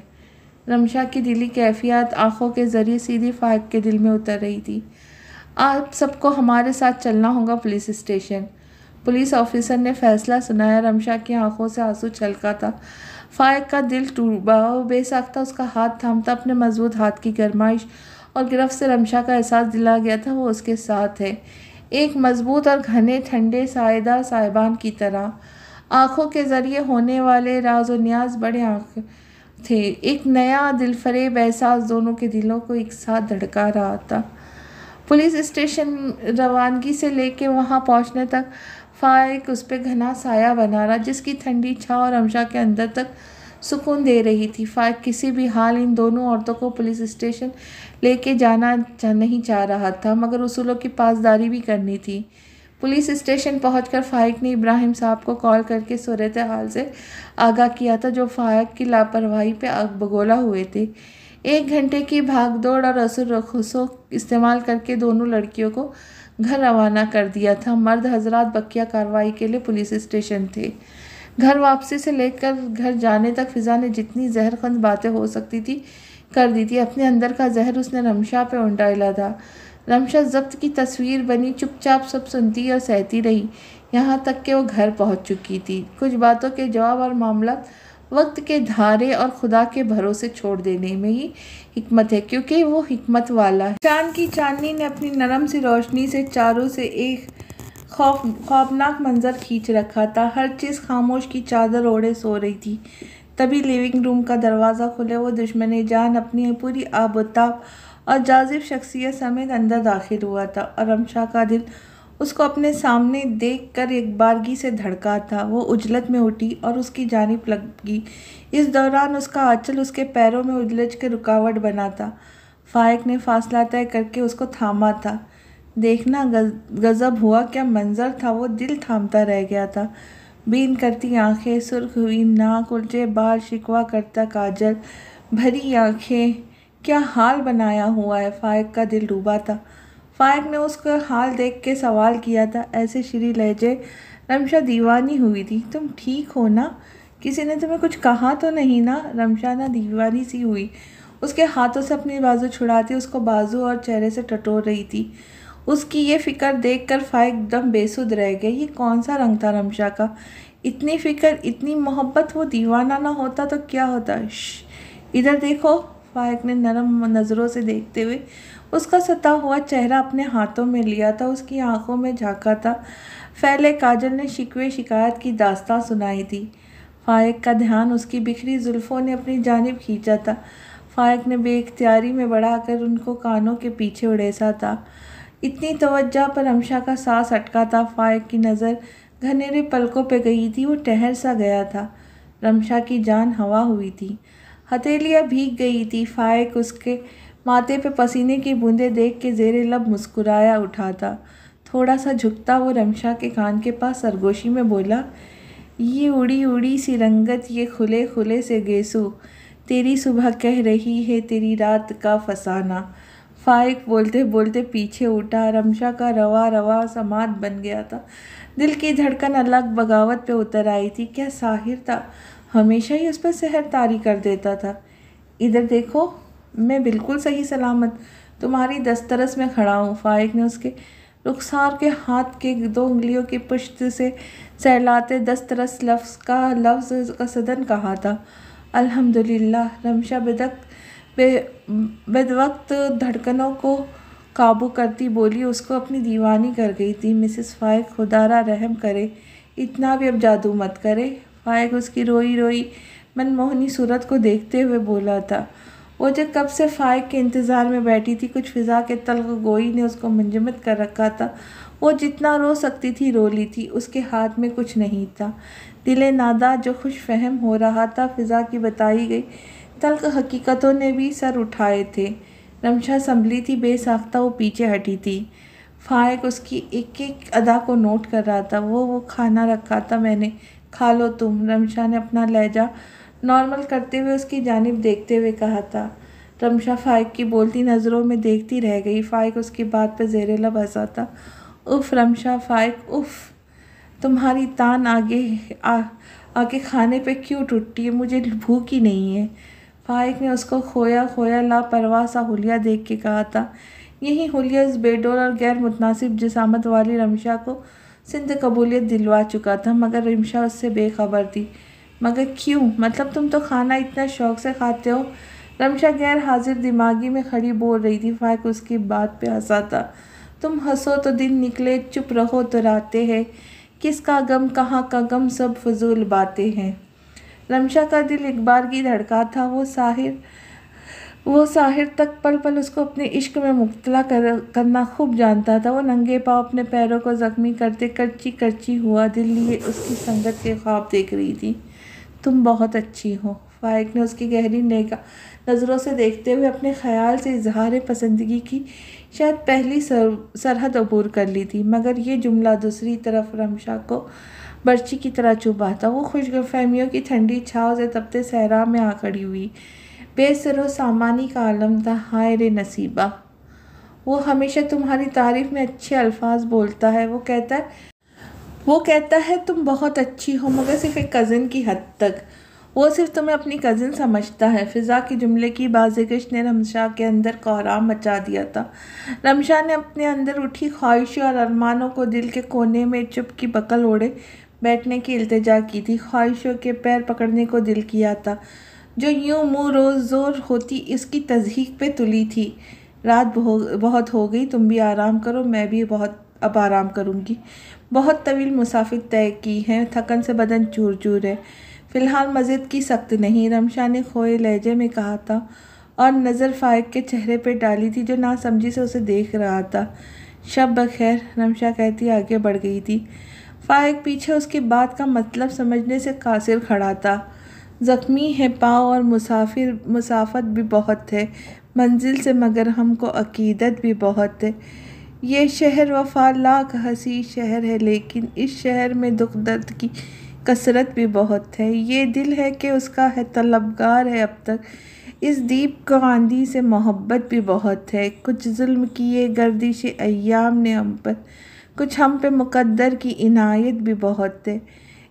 रमशा की दिली कैफियत आँखों के ज़रिए सीधी फाइक के दिल में उतर रही थी। आप सबको हमारे साथ चलना होगा पुलिस स्टेशन। पुलिस ऑफिसर ने फैसला सुनाया। रमशा की आंखों से आंसू छलका था। फाइक का दिल टूटा। वो बेसाख्ता उसका हाथ थामता। अपने मजबूत हाथ की गरमाइश और गिरफ्त से रमशा का एहसास दिला गया था वो उसके साथ है, एक मजबूत और घने ठंडे सायेदार साहिबान की तरह। आँखों के ज़रिए होने वाले राज और न्याज बड़े आँख थे। एक नया दिलफरेब एहसास दोनों के दिलों को एक साथ धड़का रहा था। पुलिस स्टेशन रवानगी से लेके वहाँ पहुँचने तक फाइक उस पर घना साया बना रहा, जिसकी ठंडी छाँव रमशा के अंदर तक सुकून दे रही थी। फाइक किसी भी हाल इन दोनों औरतों को पुलिस स्टेशन लेके जाना नहीं चाह रहा था, मगर उसूलों की पासदारी भी करनी थी। पुलिस स्टेशन पहुंचकर फाइक ने इब्राहिम साहब को कॉल करके सूरत हाल से आगाह किया था, जो फाइक की लापरवाही पे आग बगोला हुए थे। 1 घंटे की भागदौड़ और असर रखूसों इस्तेमाल करके दोनों लड़कियों को घर रवाना कर दिया था। मर्द हजरात बकिया कार्रवाई के लिए पुलिस स्टेशन थे। घर वापसी से लेकर घर जाने तक फिज़ा ने जितनी जहरखंद बातें हो सकती थी कर दी थी। अपने अंदर का जहर उसने रमशा पे उंडाला था। रमशा जब्त की तस्वीर बनी, चुपचाप सब सुनती और सहती रही, यहाँ तक कि वो घर पहुँच चुकी थी। कुछ बातों के जवाब और मामला वक्त के धारे और खुदा के भरोसे छोड़ देने में ही हिकमत है, क्योंकि वो हिकमत वाला है। चांद की चांदनी ने अपनी नरम सी रोशनी से चारों से एक खौफनाक मंजर खींच रखा था। हर चीज़ खामोश की चादर ओढ़े सो रही थी। तभी लिविंग रूम का दरवाज़ा खुले वो दुश्मन जान अपनी पूरी आबोताब और जाजिब शख्सियत समेत अंदर दाखिल हुआ था और रमशा का दिल उसको अपने सामने देखकर एक बारगी से धड़का था। वो उजलत में उठी और उसकी जानिब लगी। इस दौरान उसका आंचल उसके पैरों में उलझ के रुकावट बना था। फाइक ने फासला तय करके उसको थामा था। देखना गजब हुआ क्या मंजर था। वो दिल थामता रह गया था। बीन करती आंखें, सुर्ख हुई नाक, उलझे बाल, शिकवा करता काजल, भरी आंखें, क्या हाल बनाया हुआ है। फाइक का दिल डूबा था। फाइक ने उसका हाल देख के सवाल किया था, ऐसे श्री लहजे। रमशा दीवानी हुई थी। तुम ठीक हो ना? किसी ने तुम्हें कुछ कहा तो नहीं ना? रमशा ना दीवानी सी हुई। उसके हाथों से अपनी बाजू छुड़ाती उसको बाजू और चेहरे से टटोल रही थी। उसकी ये फिक्र देखकर फाइक एकदम बेसुध रह गए। ये कौन सा रंग था रमशा का? इतनी फिक्र, इतनी मोहब्बत। वो दीवाना ना होता तो क्या होता? इधर देखो। फाइक ने नरम नज़रों से देखते हुए उसका सता हुआ चेहरा अपने हाथों में लिया था। उसकी आंखों में झांका था। फैले काजल ने शिकवे शिकायत की दास्तां सुनाई थी। फाइक का ध्यान उसकी बिखरी जुल्फ़ों ने अपनी जानिब खींचा था। फाइक ने बेइख्तियारी में बढ़ाकर उनको कानों के पीछे उड़ेसा था। इतनी तवज्जो पर रमशा का सांस अटका था। फाइक की नज़र घनेरे पलकों पे गई थी। वो ठहर सा गया था। रमशा की जान हवा हुई थी। हथेलियाँ भीग गई थी। फाइक उसके माथे पे पसीने की बूंदें देख के ज़ेरे लब मुस्कुराया उठा था। थोड़ा सा झुकता वो रमशा के कान के पास सरगोशी में बोला, ये उड़ी उड़ी सी रंगत, ये खुले खुले से गेसू, तेरी सुबह कह रही है तेरी रात का फसाना। फाइक बोलते बोलते पीछे उठा। रमशा का रवा रवा समात बन गया था। दिल की धड़कन अलग बगावत पे उतर आई थी। क्या साहिर था? हमेशा ही उस पर सहर तारी कर देता था। इधर देखो, मैं बिल्कुल सही सलामत तुम्हारी दस्तरस में खड़ा हूँ। फाइक ने उसके रुखसार के हाथ के 2 उंगलियों की पुश्त से सहलाते दस्तरस लफ्ज़ का सदन कहा था। अल्हम्दुलिल्लाह। रमशा बेवक्त धड़कनों को काबू करती बोली। उसको अपनी दीवानी कर गई थी। मिसेस फाइक, खुदारा रहम करे, इतना भी अब जादू मत करे। फाइक उसकी रोई रोई मनमोहनी सूरत को देखते हुए बोला था। वो जो कब से फाइक के इंतज़ार में बैठी थी। कुछ फिज़ा के तल्ख गोई ने उसको मुंजमद कर रखा था। वो जितना रो सकती थी रो ली थी। उसके हाथ में कुछ नहीं था। दिले नादा जो खुश फहम हो रहा था। फिज़ा की बताई गई तल्ख हकीकतों ने भी सर उठाए थे। रमशा संभली थी, बेसाख्ता वो पीछे हटी थी। फाइक उसकी एक एक अदा को नोट कर रहा था। वो खाना रखा था मैंने, खा लो तुम। रमशा ने अपना लहजा नॉर्मल करते हुए उसकी जानिब देखते हुए कहा था। रमशा फाइक की बोलती नज़रों में देखती रह गई। फाइक उसकी बात पर ज़ेरे लब हंसा था। उफ़ रमशा, फाइक उफ़, तुम्हारी तान आगे खाने पे क्यों टूटती है? मुझे भूख ही नहीं है। फाइक ने उसको खोया खोया लापरवाह सा हुलिया देख के कहा था। यही हुलिया इस बेडोल और गैर मुतनासिब जिसामत वाली रमशा को सिंध कबूलियत दिलवा चुका था, मगर रमशा उससे बेखबर थी। मगर क्यों? मतलब तुम तो खाना इतना शौक़ से खाते हो। रमशा गैर हाजिर दिमागी में खड़ी बोल रही थी। फाइक उसकी बात पे हंसा था। तुम हंसो तो दिन निकले, चुप रहो तो रातें हैं, किसका गम कहाँ का गम, सब फजूल बातें हैं। रमशा का दिल एक बार की धड़का था। वो साहिर तक पल पल उसको अपने इश्क में मुब्तला करना खूब जानता था। वो नंगे पाँव अपने पैरों को ज़ख्मी करते करची करची हुआ दिल लिए उसकी संगत के ख्वाब देख रही थी। तुम बहुत अच्छी हो। फाइक ने उसकी गहरी नज़रों से देखते हुए अपने ख्याल से इजहार पसंदगी की शायद पहली सरहद अबूर कर ली थी, मगर ये जुमला दूसरी तरफ रमशा को बर्ची की तरह चुभा था। वो खुशफहमियों की ठंडी छाँव से तपते सहरा में आ खड़ी हुई। बेसरो सामानी का आलम था। हाय रे नसीबा, वो हमेशा तुम्हारी तारीफ़ में अच्छे अल्फाज बोलता है। वो कहता है तुम बहुत अच्छी हो, मगर सिर्फ एक कज़िन की हद तक। वो सिर्फ तुम्हें अपनी कज़िन समझता है। फ़िज़ा की जुमले की बाज़िश ने रमशा के अंदर कोहराम मचा दिया था। रमशा ने अपने अंदर उठी ख्वाहिशों और अरमानों को दिल के कोने में चुप की बकल ओढ़े बैठने की इल्तिजा की थी। ख्वाहिशों के पैर पकड़ने को दिल किया था, जो यूं मुँह रोज़ ज़ोर होती इसकी तज़हीक पे तुली थी। रात बहुत हो गई, तुम भी आराम करो, मैं भी अब आराम करूँगी। बहुत तवील मुसाफिर तय की हैं, थकन से बदन चूर चूर है। फ़िलहाल मस्जिद की सख्त नहीं, रमशा ने खोए लहजे में कहा था और नज़र फ़ाइक के चेहरे पे डाली थी जो नासमझी से उसे देख रहा था। शब बखैर, रमशा कहती आगे बढ़ गई थी। फ़ाइक पीछे उसकी बात का मतलब समझने से कासिर खड़ा था। ज़ख्मी है पाँव और मुसाफत भी बहुत है मंजिल से, मगर हमको अकीदत भी बहुत है। ये शहर वफा लाख हंसी शहर है, लेकिन इस शहर में दुख दर्द की कसरत भी बहुत है। ये दिल है कि उसका है तलबगार है अब तक, इस दीप को आंधी से मोहब्बत भी बहुत है। कुछ जुल्म किए गर्दिश अय्याम ने हम पर, कुछ हम पे मुकद्दर की इनायत भी बहुत है।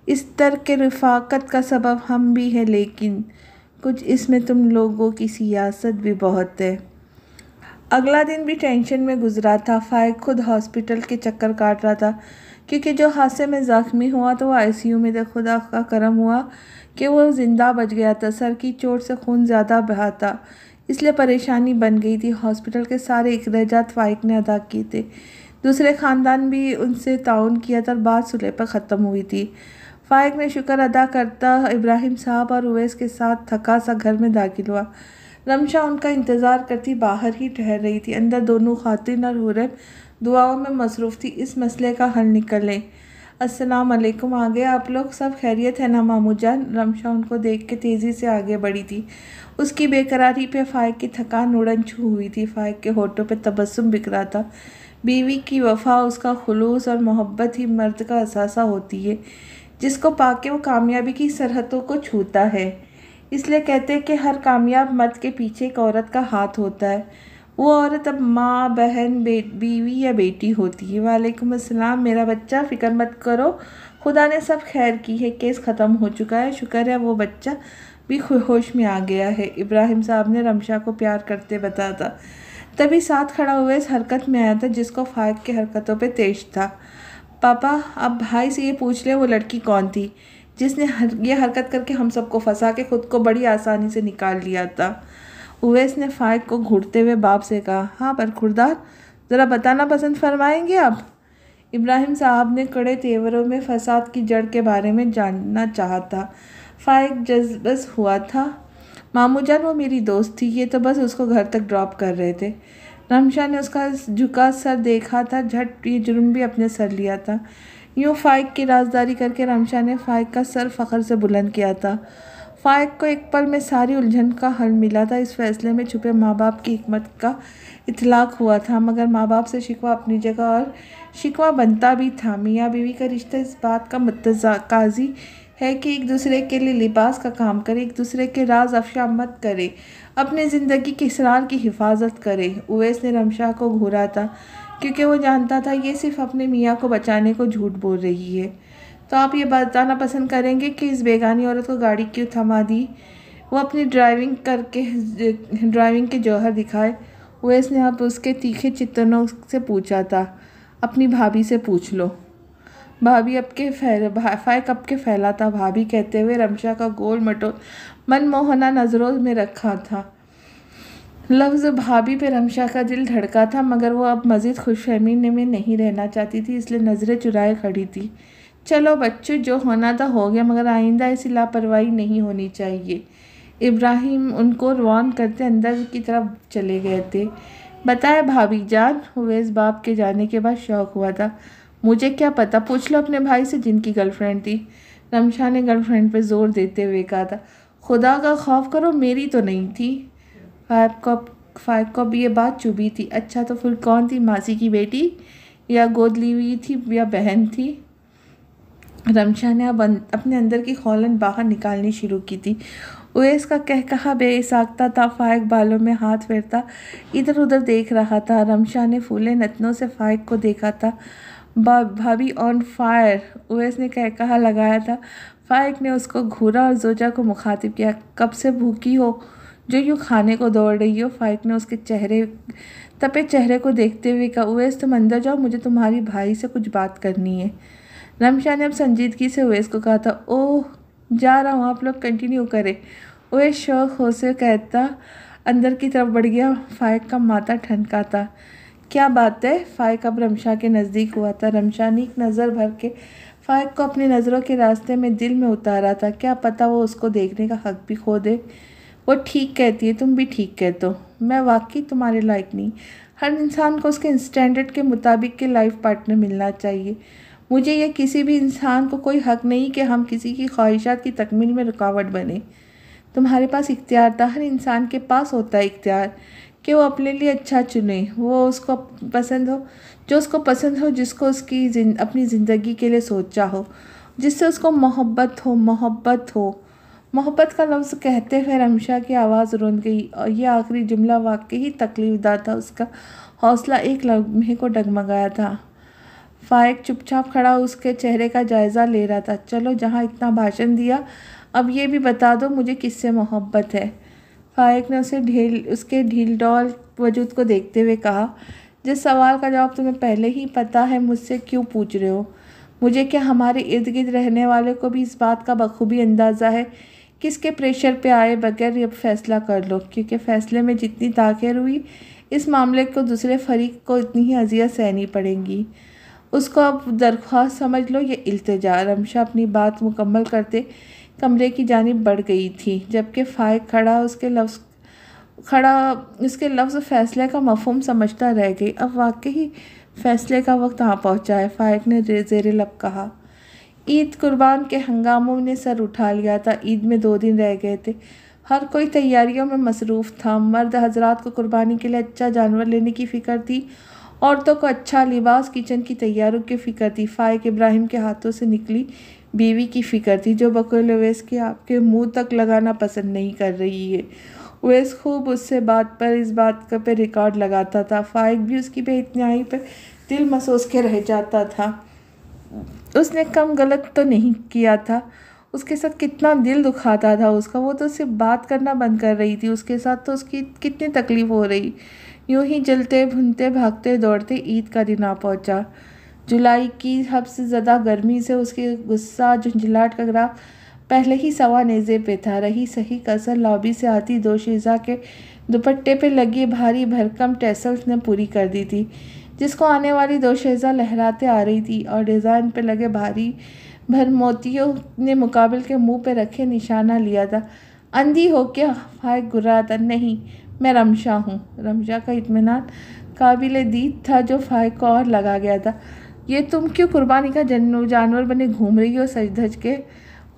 इस तरक रफ़ाकत का सबब हम भी है, लेकिन कुछ इसमें तुम लोगों की सियासत भी बहुत है। अगला दिन भी टेंशन में गुजरा था। फ़ाइक खुद हॉस्पिटल के चक्कर काट रहा था, क्योंकि जो हादसे में ज़ख्मी हुआ तो वो आईसीयू में था। खुदा का करम हुआ कि वो ज़िंदा बच गया था। सर की चोट से खून ज़्यादा बहा था, इसलिए परेशानी बन गई थी। हॉस्पिटल के सारे अखराजात फ़ाइक ने अदा किए थे। दूसरे ख़ानदान भी उनसे ताउन किया था और बात सुलह पर ख़त्म हुई थी। फ़ाइक ने शुक्र अदा करता इब्राहिम साहब और उवैस के साथ थका सा घर में दाखिल हुआ। रमशा उनका इंतज़ार करती बाहर ही ठहर रही थी। अंदर दोनों खातिन और हुरैम दुआओं में मसरूफ़ थी, इस मसले का हल निकले। अस्सलाम वालेकुम, आ गए आप लोग? सब खैरियत है ना मामू जान? रमशा उनको देख के तेज़ी से आगे बढ़ी थी। उसकी बेकरारी पे फ़ाइक की थकान उड़न छू हुई थी। फ़ाइक के होठों पे तबस्सुम बिखरा था। बीवी की वफ़ा, उसका खुलूस और मोहब्बत ही मर्द का असासा होती है, जिसको पाके वो कामयाबी की सरहदों को छूता है। इसलिए कहते हैं कि हर कामयाब मर्द के पीछे एक औरत का हाथ होता है। वो औरत अब माँ, बहन, बीवी या बेटी होती है। वालेकुम अस्सलाम मेरा बच्चा, फ़िक्र मत करो, खुदा ने सब खैर की है, केस ख़त्म हो चुका है। शुक्र है वो बच्चा भी होश में आ गया है, इब्राहिम साहब ने रमशा को प्यार करते बताया था। तभी साथ खड़ा हुआ इस हरकत में आया था जिसको फ़ाइक की हरकतों पे तेज था। पापा, अब भाई से ये पूछ ले वो लड़की कौन थी जिसने ये हरकत करके हम सबको फंसा के खुद को बड़ी आसानी से निकाल लिया था। उवैस ने फ़ाइक को घूरते हुए बाप से कहा। हाँ बरखुरदार, ज़रा बताना पसंद फरमाएंगे आप? इब्राहिम साहब ने कड़े तेवरों में फसाद की जड़ के बारे में जानना चाहा था। फ़ाइक जज्बस हुआ था। मामू जान, वो मेरी दोस्त थी, ये तो बस उसको घर तक ड्रॉप कर रहे थे। रमशा ने उसका झुका सर देखा था, झट ये जुर्म भी अपने सर लिया था। यूँ फ़ाइक की राजदारी करके रमशा ने फ़ाइक का सर फ़ख्र से बुलंद किया था। फ़ाइक को एक पल में सारी उलझन का हल मिला था। इस फैसले में छुपे माँ बाप की हिकमत का इतलाक़ हुआ था, मगर माँ बाप से शिकवा अपनी जगह और शिकवा बनता भी था। मियाँ बीवी का रिश्ता इस बात का मुतज़ाक़ाज़ी है कि एक दूसरे के लिए लिबास का काम करे, एक दूसरे के राज अफ़शा मत करे, अपनी ज़िंदगी के इसरार की हिफाजत करे। उवैस ने रमशा को घूरा था, क्योंकि वो जानता था ये सिर्फ़ अपने मियाँ को बचाने को झूठ बोल रही है। तो आप ये बताना पसंद करेंगे कि इस बेगानी औरत को गाड़ी क्यों थमा दी? वो अपनी ड्राइविंग के जौहर दिखाए। उवैस ने अब उसके तीखे चित्तनों से पूछा था। अपनी भाभी से पूछ लो। फ़ाइक अब के फैला था। भाभी कहते हुए रमशा का गोल मटोल मनमोहना नज़रों में रखा था। लफ्ज़ भाभी पे रमशा का दिल धड़का था, मगर वो अब मज़ीद खुशफहमी में नहीं रहना चाहती थी, इसलिए नज़रें चुराए खड़ी थी। चलो बच्चों, जो होना था हो गया, मगर आइंदा ऐसी लापरवाही नहीं होनी चाहिए। इब्राहिम उनको रवान करते अंदर की तरफ चले गए थे। बताए भाभी जान? उवैस बाप के जाने के बाद शौक हुआ था। मुझे क्या पता, पूछ लो अपने भाई से जिनकी गर्लफ्रेंड थी। रमशा ने गर्लफ्रेंड पे जोर देते हुए कहा था। खुदा का खौफ करो, मेरी तो नहीं थी। फ़ाइक को भी ये बात चुभी थी। अच्छा तो फिर कौन थी? मासी की बेटी, या गोद ली हुई थी, या बहन थी? रमशा ने अब अपने अंदर की खौलन बाहर निकालनी शुरू की थी। उवैस का कहकहा बेसाख्ता था। फ़ाइक बालों में हाथ फेरता इधर उधर देख रहा था। रमशा ने फूले नतनों से फ़ाइक को देखा था। भाभी ऑन फायर, उवैस ने कहकहा लगाया था। फ़ाइक ने उसको घूरा और जोजा को मुखातिब किया। कब से भूखी हो जो यूँ खाने को दौड़ रही हो? फ़ाइक ने उसके तपे चेहरे को देखते हुए कहा। उवैस, तुम अंदर जाओ, मुझे तुम्हारी भाई से कुछ बात करनी है। रमशा ने अब संजीदगी से उवैस को कहा था। ओह, जा रहा हूँ, आप लोग कंटिन्यू करें। उवैस शौक हो से कहता अंदर की तरफ बढ़ गया। फ़ाइक का माथा ठनका था। क्या बात है? फ़ाइक अब रमशा के नज़दीक हुआ था। रमशा ने एक नज़र भर के फाइक को अपनी नज़रों के रास्ते में दिल में उतारा था, क्या पता वो उसको देखने का हक भी खो दे। वो ठीक कहती है, तुम भी ठीक कहते हो, मैं वाकई तुम्हारे लायक नहीं। हर इंसान को उसके स्टैंडर्ड के मुताबिक के लाइफ पार्टनर मिलना चाहिए। मुझे या किसी भी इंसान को कोई हक नहीं कि हम किसी की ख्वाहिशात की तकमील में रुकावट बने। तुम्हारे पास इख्तियार था, हर इंसान के पास होता है इख्तियार कि वो अपने लिए अच्छा चुने, वो उसको पसंद हो, जो उसको पसंद हो, जिसको उसकी अपनी ज़िंदगी के लिए सोचा हो, जिससे उसको मोहब्बत हो। मोहब्बत का लफ्ज़ कहते हुए रमशा की आवाज़ रुंध गई और ये आखिरी जुमला वाकई ही तकलीफदार था। उसका हौसला एक लम्हे को डगमगाया था। फाइक चुपचाप खड़ा उसके चेहरे का जायज़ा ले रहा था। चलो, जहाँ इतना भाषण दिया, अब ये भी बता दो मुझे किससे मोहब्बत है। फाइक ने उसके ढील ढाल वजूद को देखते हुए कहा, जिस सवाल का जवाब तुम्हें पहले ही पता है, मुझसे क्यों पूछ रहे हो? मुझे क्या, हमारे इर्द गिर्द रहने वाले को भी इस बात का बखूबी अंदाज़ा है। किसके प्रेशर पे आए बगैर ये फैसला कर लो, क्योंकि फ़ैसले में जितनी ताख़ीर हुई, इस मामले को दूसरे फरीक को इतनी ही अज़ियत सहनी पड़ेगी। उसको अब दरख्वास्त समझ लो, ये इल्तिजा। रमशा अपनी बात मुकम्मल करते कमरे की जानिब बढ़ गई थी, जबकि फाइक उसके लफ्ज़ फ़ैसले का मफ़हूम समझता रह गई। अब वाकई फ़ैसले का वक्त आ पहुँचा है, फाइक ने ज़ेरे लब कहा। ईद कुर्बान के हंगामों ने सर उठा लिया था। ईद में 2 दिन रह गए थे। हर कोई तैयारियों में मसरूफ़ था। मर्द हजरात को कुर्बानी के लिए अच्छा जानवर लेने की फ़िक्र थी, औरतों को अच्छा लिबास, किचन की तैयारियों की फ़िक्र थी। फाइक इब्राहिम के हाथों से निकली बीवी की फ़िक्र थी, जो बकौल उवैस के आपके मुंह तक लगाना पसंद नहीं कर रही है। उवैस खूब उससे इस बात का पे रिकॉर्ड लगाता था। फाइक भी उसकी बेइत्मीनाई पर दिल मसोस के रह जाता था। उसने कम गलत तो नहीं किया था। उसके साथ कितना दिल दुखाता था उसका। वो तो सिर्फ बात करना बंद कर रही थी, उसके साथ तो उसकी कितनी तकलीफ़ हो रही। यूं ही जलते भुनते भागते दौड़ते ईद का दिन आ पहुंचा। जुलाई की हद से ज़्यादा गर्मी से उसके गुस्सा झुंझलाहट का ग्राफ पहले ही सवा नेज़े पे था। रही सही कसर लॉबी से आती दोशीज़ा के दुपट्टे पे लगी भारी भरकम टैसल्स ने पूरी कर दी थी, जिसको आने वाली दोशीज़ा लहराते आ रही थी, और डिज़ाइन पे लगे भारी भर मोतियों ने मुकाबिल के मुंह पे रखे निशाना लिया था। अंधी हो क्या? फाइक गुर्रा था। नहीं, मैं रमशा हूँ। रमशा का इत्मीनान काबिल दीद था, जो फाइक को और लगा गया था। ये तुम क्यों कुर्बानी का जानवर बने घूम रही हो सज धज के?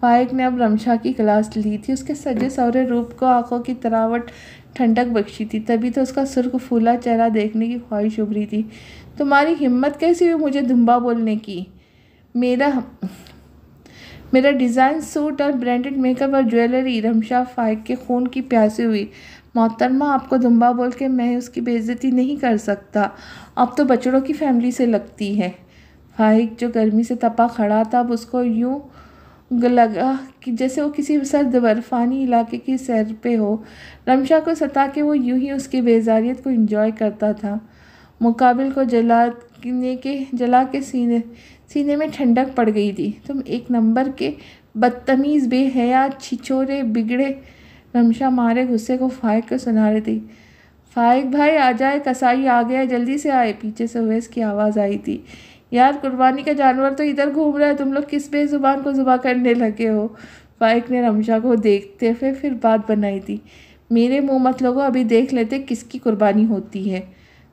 फाइक ने अब रमशा की क्लास ली थी। उसके सजे सवरे रूप को आंखों की तरावट ठंडक बख्शी थी, तभी तो उसका सुर्ख फूला चेहरा देखने की ख्वाहिश उभरी थी। तुम्हारी हिम्मत कैसी हुई मुझे दुम्बा बोलने की? मेरा डिज़ाइन सूट और ब्रांडेड मेकअप और ज्वेलरी। रमशा फाइक के खून की प्यासी हुई। मोहतरमा, आपको दुम्बा बोल के मैं उसकी बेइज्जती नहीं कर सकता। अब तो बछड़ों की फैमिली से लगती है। फाइक जो गर्मी से तपा खड़ा था, अब उसको यूं लगा कि जैसे वो किसी सर्द बर्फानी इलाके की सैर पे हो। रमशा को सता के वो यूं ही उसकी बेजारियत को एंजॉय करता था। मुकाबिल को जला के सीने में ठंडक पड़ गई थी। तुम एक नंबर के बदतमीज़, बेहया, छिछोरे, बिगड़े। रमशा मारे गुस्से को फाइक को सुना रही थी। फाइक भाई आ जाए, कसाई आ गया, जल्दी से आए। पीछे से उवैस की आवाज़ आई थी। यार, कुर्बानी का जानवर तो इधर घूम रहा है, तुम लोग किस बेजुबान को जुबा करने लगे हो? फाइक ने रमशा को देखते हुए फिर बात बनाई थी। मेरे मुंह मत लगो, अभी देख लेते किसकी कुर्बानी होती है।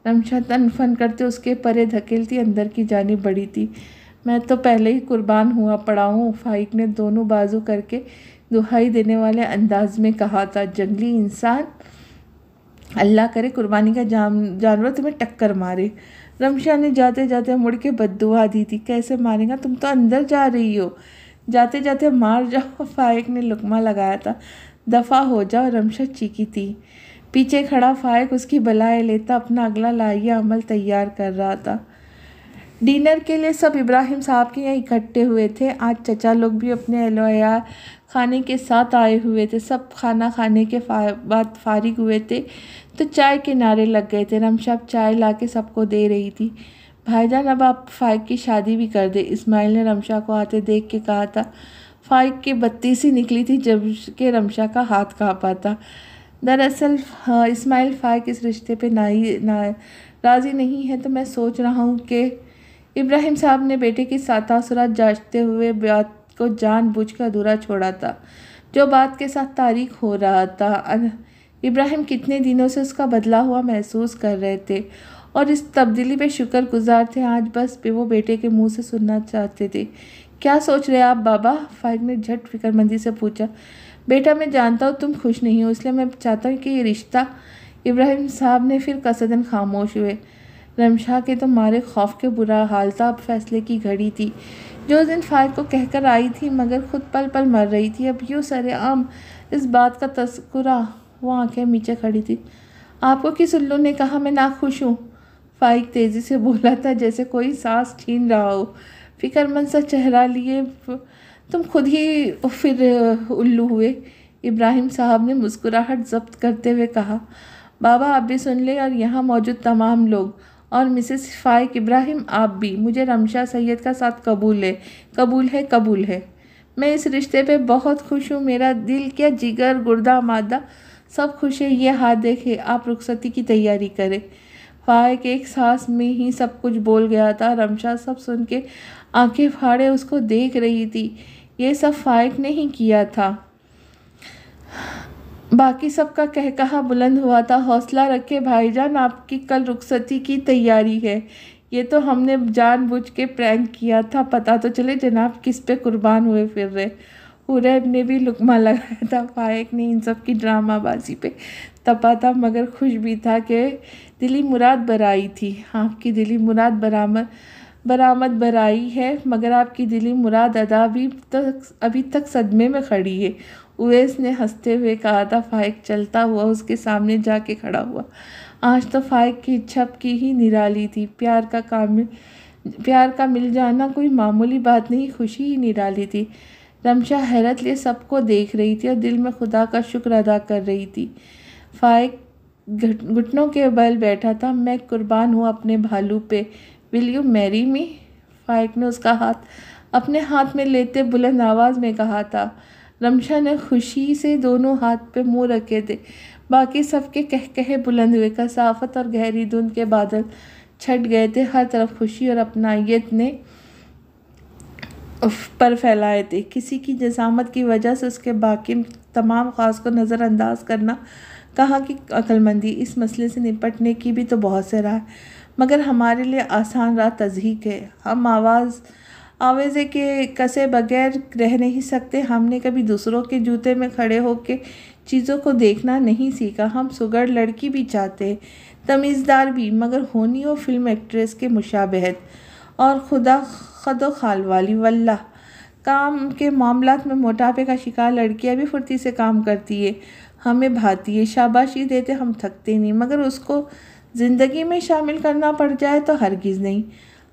रमशा तन फन करते उसके परे धकेलती अंदर की जानिब बढ़ी थी। मैं तो पहले ही कुर्बान हुआ पड़ा हूँ, फाइक ने दोनों बाजू करके दुहाई देने वाले अंदाज में कहा था। जंगली इंसान, अल्लाह करे कुर्बानी का जानवर तुम्हें टक्कर मारे। रमशा ने जाते जाते मुड़ के बद्दुआ दी थी। कैसे मारेगा? तुम तो अंदर जा रही हो, जाते जाते मार जाओ। फाइक ने लुकमा लगाया था। दफ़ा हो जाओ, रमशा चीखी थी। पीछे खड़ा फाइक उसकी बलाएं लेता अपना अगला लाइया अमल तैयार कर रहा था। डिनर के लिए सब इब्राहिम साहब के यहाँ इकट्ठे हुए थे। आज चचा लोग भी अपने एहलोया खाने के साथ आए हुए थे। सब खाना खाने के बाद फारिग हुए थे तो चाय के नारे लग गए थे। रमशा चाय ला के सबको दे रही थी। भाईजान, अब आप फाइक की शादी भी कर दे, इस्माइल ने रमशा को आते देख के कहा था। फाइक की बत्ती सी निकली थी जबकि रमशा का हाथ काँपा था। दरअसल इस्माइल, फाइक इस रिश्ते पे राज़ी नहीं है, तो मैं सोच रहा हूँ कि इब्राहिम साहब ने बेटे की तासुरात जांचते हुए बात को जानबूझकर अधूरा छोड़ा था, जो बात के साथ तारीख हो रहा था। इब्राहिम कितने दिनों से उसका बदला हुआ महसूस कर रहे थे और इस तब्दीली पे शुक्रगुजार थे। आज बस वो बेटे के मुंह से सुनना चाहते थे। क्या सोच रहे आप बाबा? फाइक ने झट फिक्रमंदी से पूछा। बेटा, मैं जानता हूँ तुम खुश नहीं हो, इसलिए मैं चाहता हूँ कि ये रिश्ता। इब्राहिम साहब ने फिर कसदन खामोश हुए। रमशा के तो मारे खौफ के बुरा हाल था। अब फैसले की घड़ी थी। जो उस दिन फाइक को कहकर आई थी मगर खुद पल पल मर रही थी, अब यूँ सरेआम इस बात का तस्कुरा। वो आंखें नीचे खड़ी थी। आपको किस उल्लू ने कहा मैं नाखुश हूँ? फाइक तेज़ी से बोला था जैसे कोई सांस छीन रहा हो। फिक्रमंद सा चेहरा लिए तुम खुद ही फिर उल्लू हुए। इब्राहिम साहब ने मुस्कुराहट जब्त करते हुए कहा। बाबा, आप भी सुन ले और यहाँ मौजूद तमाम लोग, और मिसेस फाइक, इब्राहिम आप भी। मुझे रमशा सैयद का साथ कबूल है, कबूल है, कबूल है। मैं इस रिश्ते पे बहुत खुश हूँ। मेरा दिल, क्या जिगर, गुर्दा, मादा सब खुश है। ये हाथ देखे, आप रुखसती की तैयारी करें। फाइक एक सांस में ही सब कुछ बोल गया था। रमशा सब सुन के आंखें फाड़े उसको देख रही थी। ये सब फाइक ने ही किया था। बाकी सबका कहकहा बुलंद हुआ था। हौसला रखे भाईजान, आपकी कल रुखसती की तैयारी है। ये तो हमने जानबूझ के प्रैंक किया था, पता तो चले जनाब किस पे कुर्बान हुए फिर रहे। हुरैब ने भी लुकमा लगाया था। फाइक ने इन सब की ड्रामाबाजी पे तपा था, मगर खुश भी था कि दिली मुराद बराई थी। आपकी दिली मुराद बरामद बराई है, मगर आपकी दिली मुराद अदा अभी तक सदमे में खड़ी है। उवैस ने हंसते हुए कहा था। फाइक चलता हुआ उसके सामने जाके खड़ा हुआ। आज तो फाइक की इच्छा की ही निराली थी। प्यार का मिल जाना कोई मामूली बात नहीं, खुशी ही निराली थी। रमशा हैरत लिए सबको देख रही थी और दिल में खुदा का शुक्र अदा कर रही थी। फाइक घुटनों के बल बैठा था। मैं कुर्बान हूँ अपने भालू पे, विल यू मैरी मी? फाइक ने उसका हाथ अपने हाथ में लेते बुलंद आवाज़ में कहा था। रमशा ने खुशी से दोनों हाथ पे मुंह रखे थे। बाकी सबके कहकहे बुलंद हुए। कसाफत और गहरी धुंध के बादल छट गए थे। हर तरफ खुशी और अपनायत ने पर फैलाए थे। किसी की जसामत की वजह से उसके बाकी तमाम ख़ास को नज़रअंदाज करना कहाँ की अक्लमंदी। इस मसले से निपटने की भी तो बहुत से राह, मगर हमारे लिए आसान राह तज़हीक है। हम आवेज़े के कसे बगैर रह नहीं सकते। हमने कभी दूसरों के जूते में खड़े होकर चीज़ों को देखना नहीं सीखा। हम सुगर लड़की भी चाहते, तमीज़दार भी, मगर होनी हो फिल्म एक्ट्रेस के मुशाबहत और खदो खाल वाली। वल्लाह, काम के मामलात में मोटापे का शिकार लड़कियां भी फुर्ती से काम करती है, हमें भाती है, शाबाशी देते, हम थकते नहीं, मगर उसको ज़िंदगी में शामिल करना पड़ जाए तो हरगिज़ नहीं।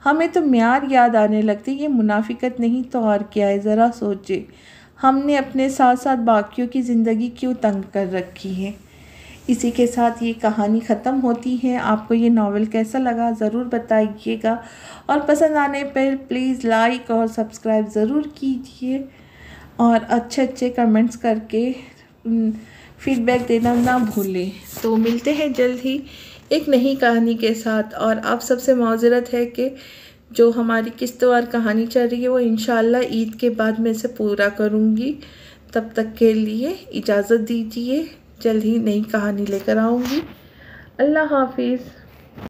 हमें तो म्यार याद आने लगती। ये मुनाफिकत नहीं तो और क्या है? ज़रा सोचे, हमने अपने साथ साथ बाकियों की ज़िंदगी क्यों तंग कर रखी है। इसी के साथ ये कहानी ख़त्म होती है। आपको ये नावल कैसा लगा ज़रूर बताइएगा, और पसंद आने पर प्लीज़ लाइक और सब्सक्राइब ज़रूर कीजिए, और अच्छे कमेंट्स करके फीडबैक देना ना भूलें। तो मिलते हैं जल्द ही एक नई कहानी के साथ। और आप सबसे माज़रत है कि जो हमारी किस्तवार कहानी चल रही है वो इंशाअल्लाह ईद के बाद मैं इसे पूरा करूँगी। तब तक के लिए इजाज़त दीजिए। जल्द ही नई कहानी लेकर आऊँगी। अल्लाह हाफिज़।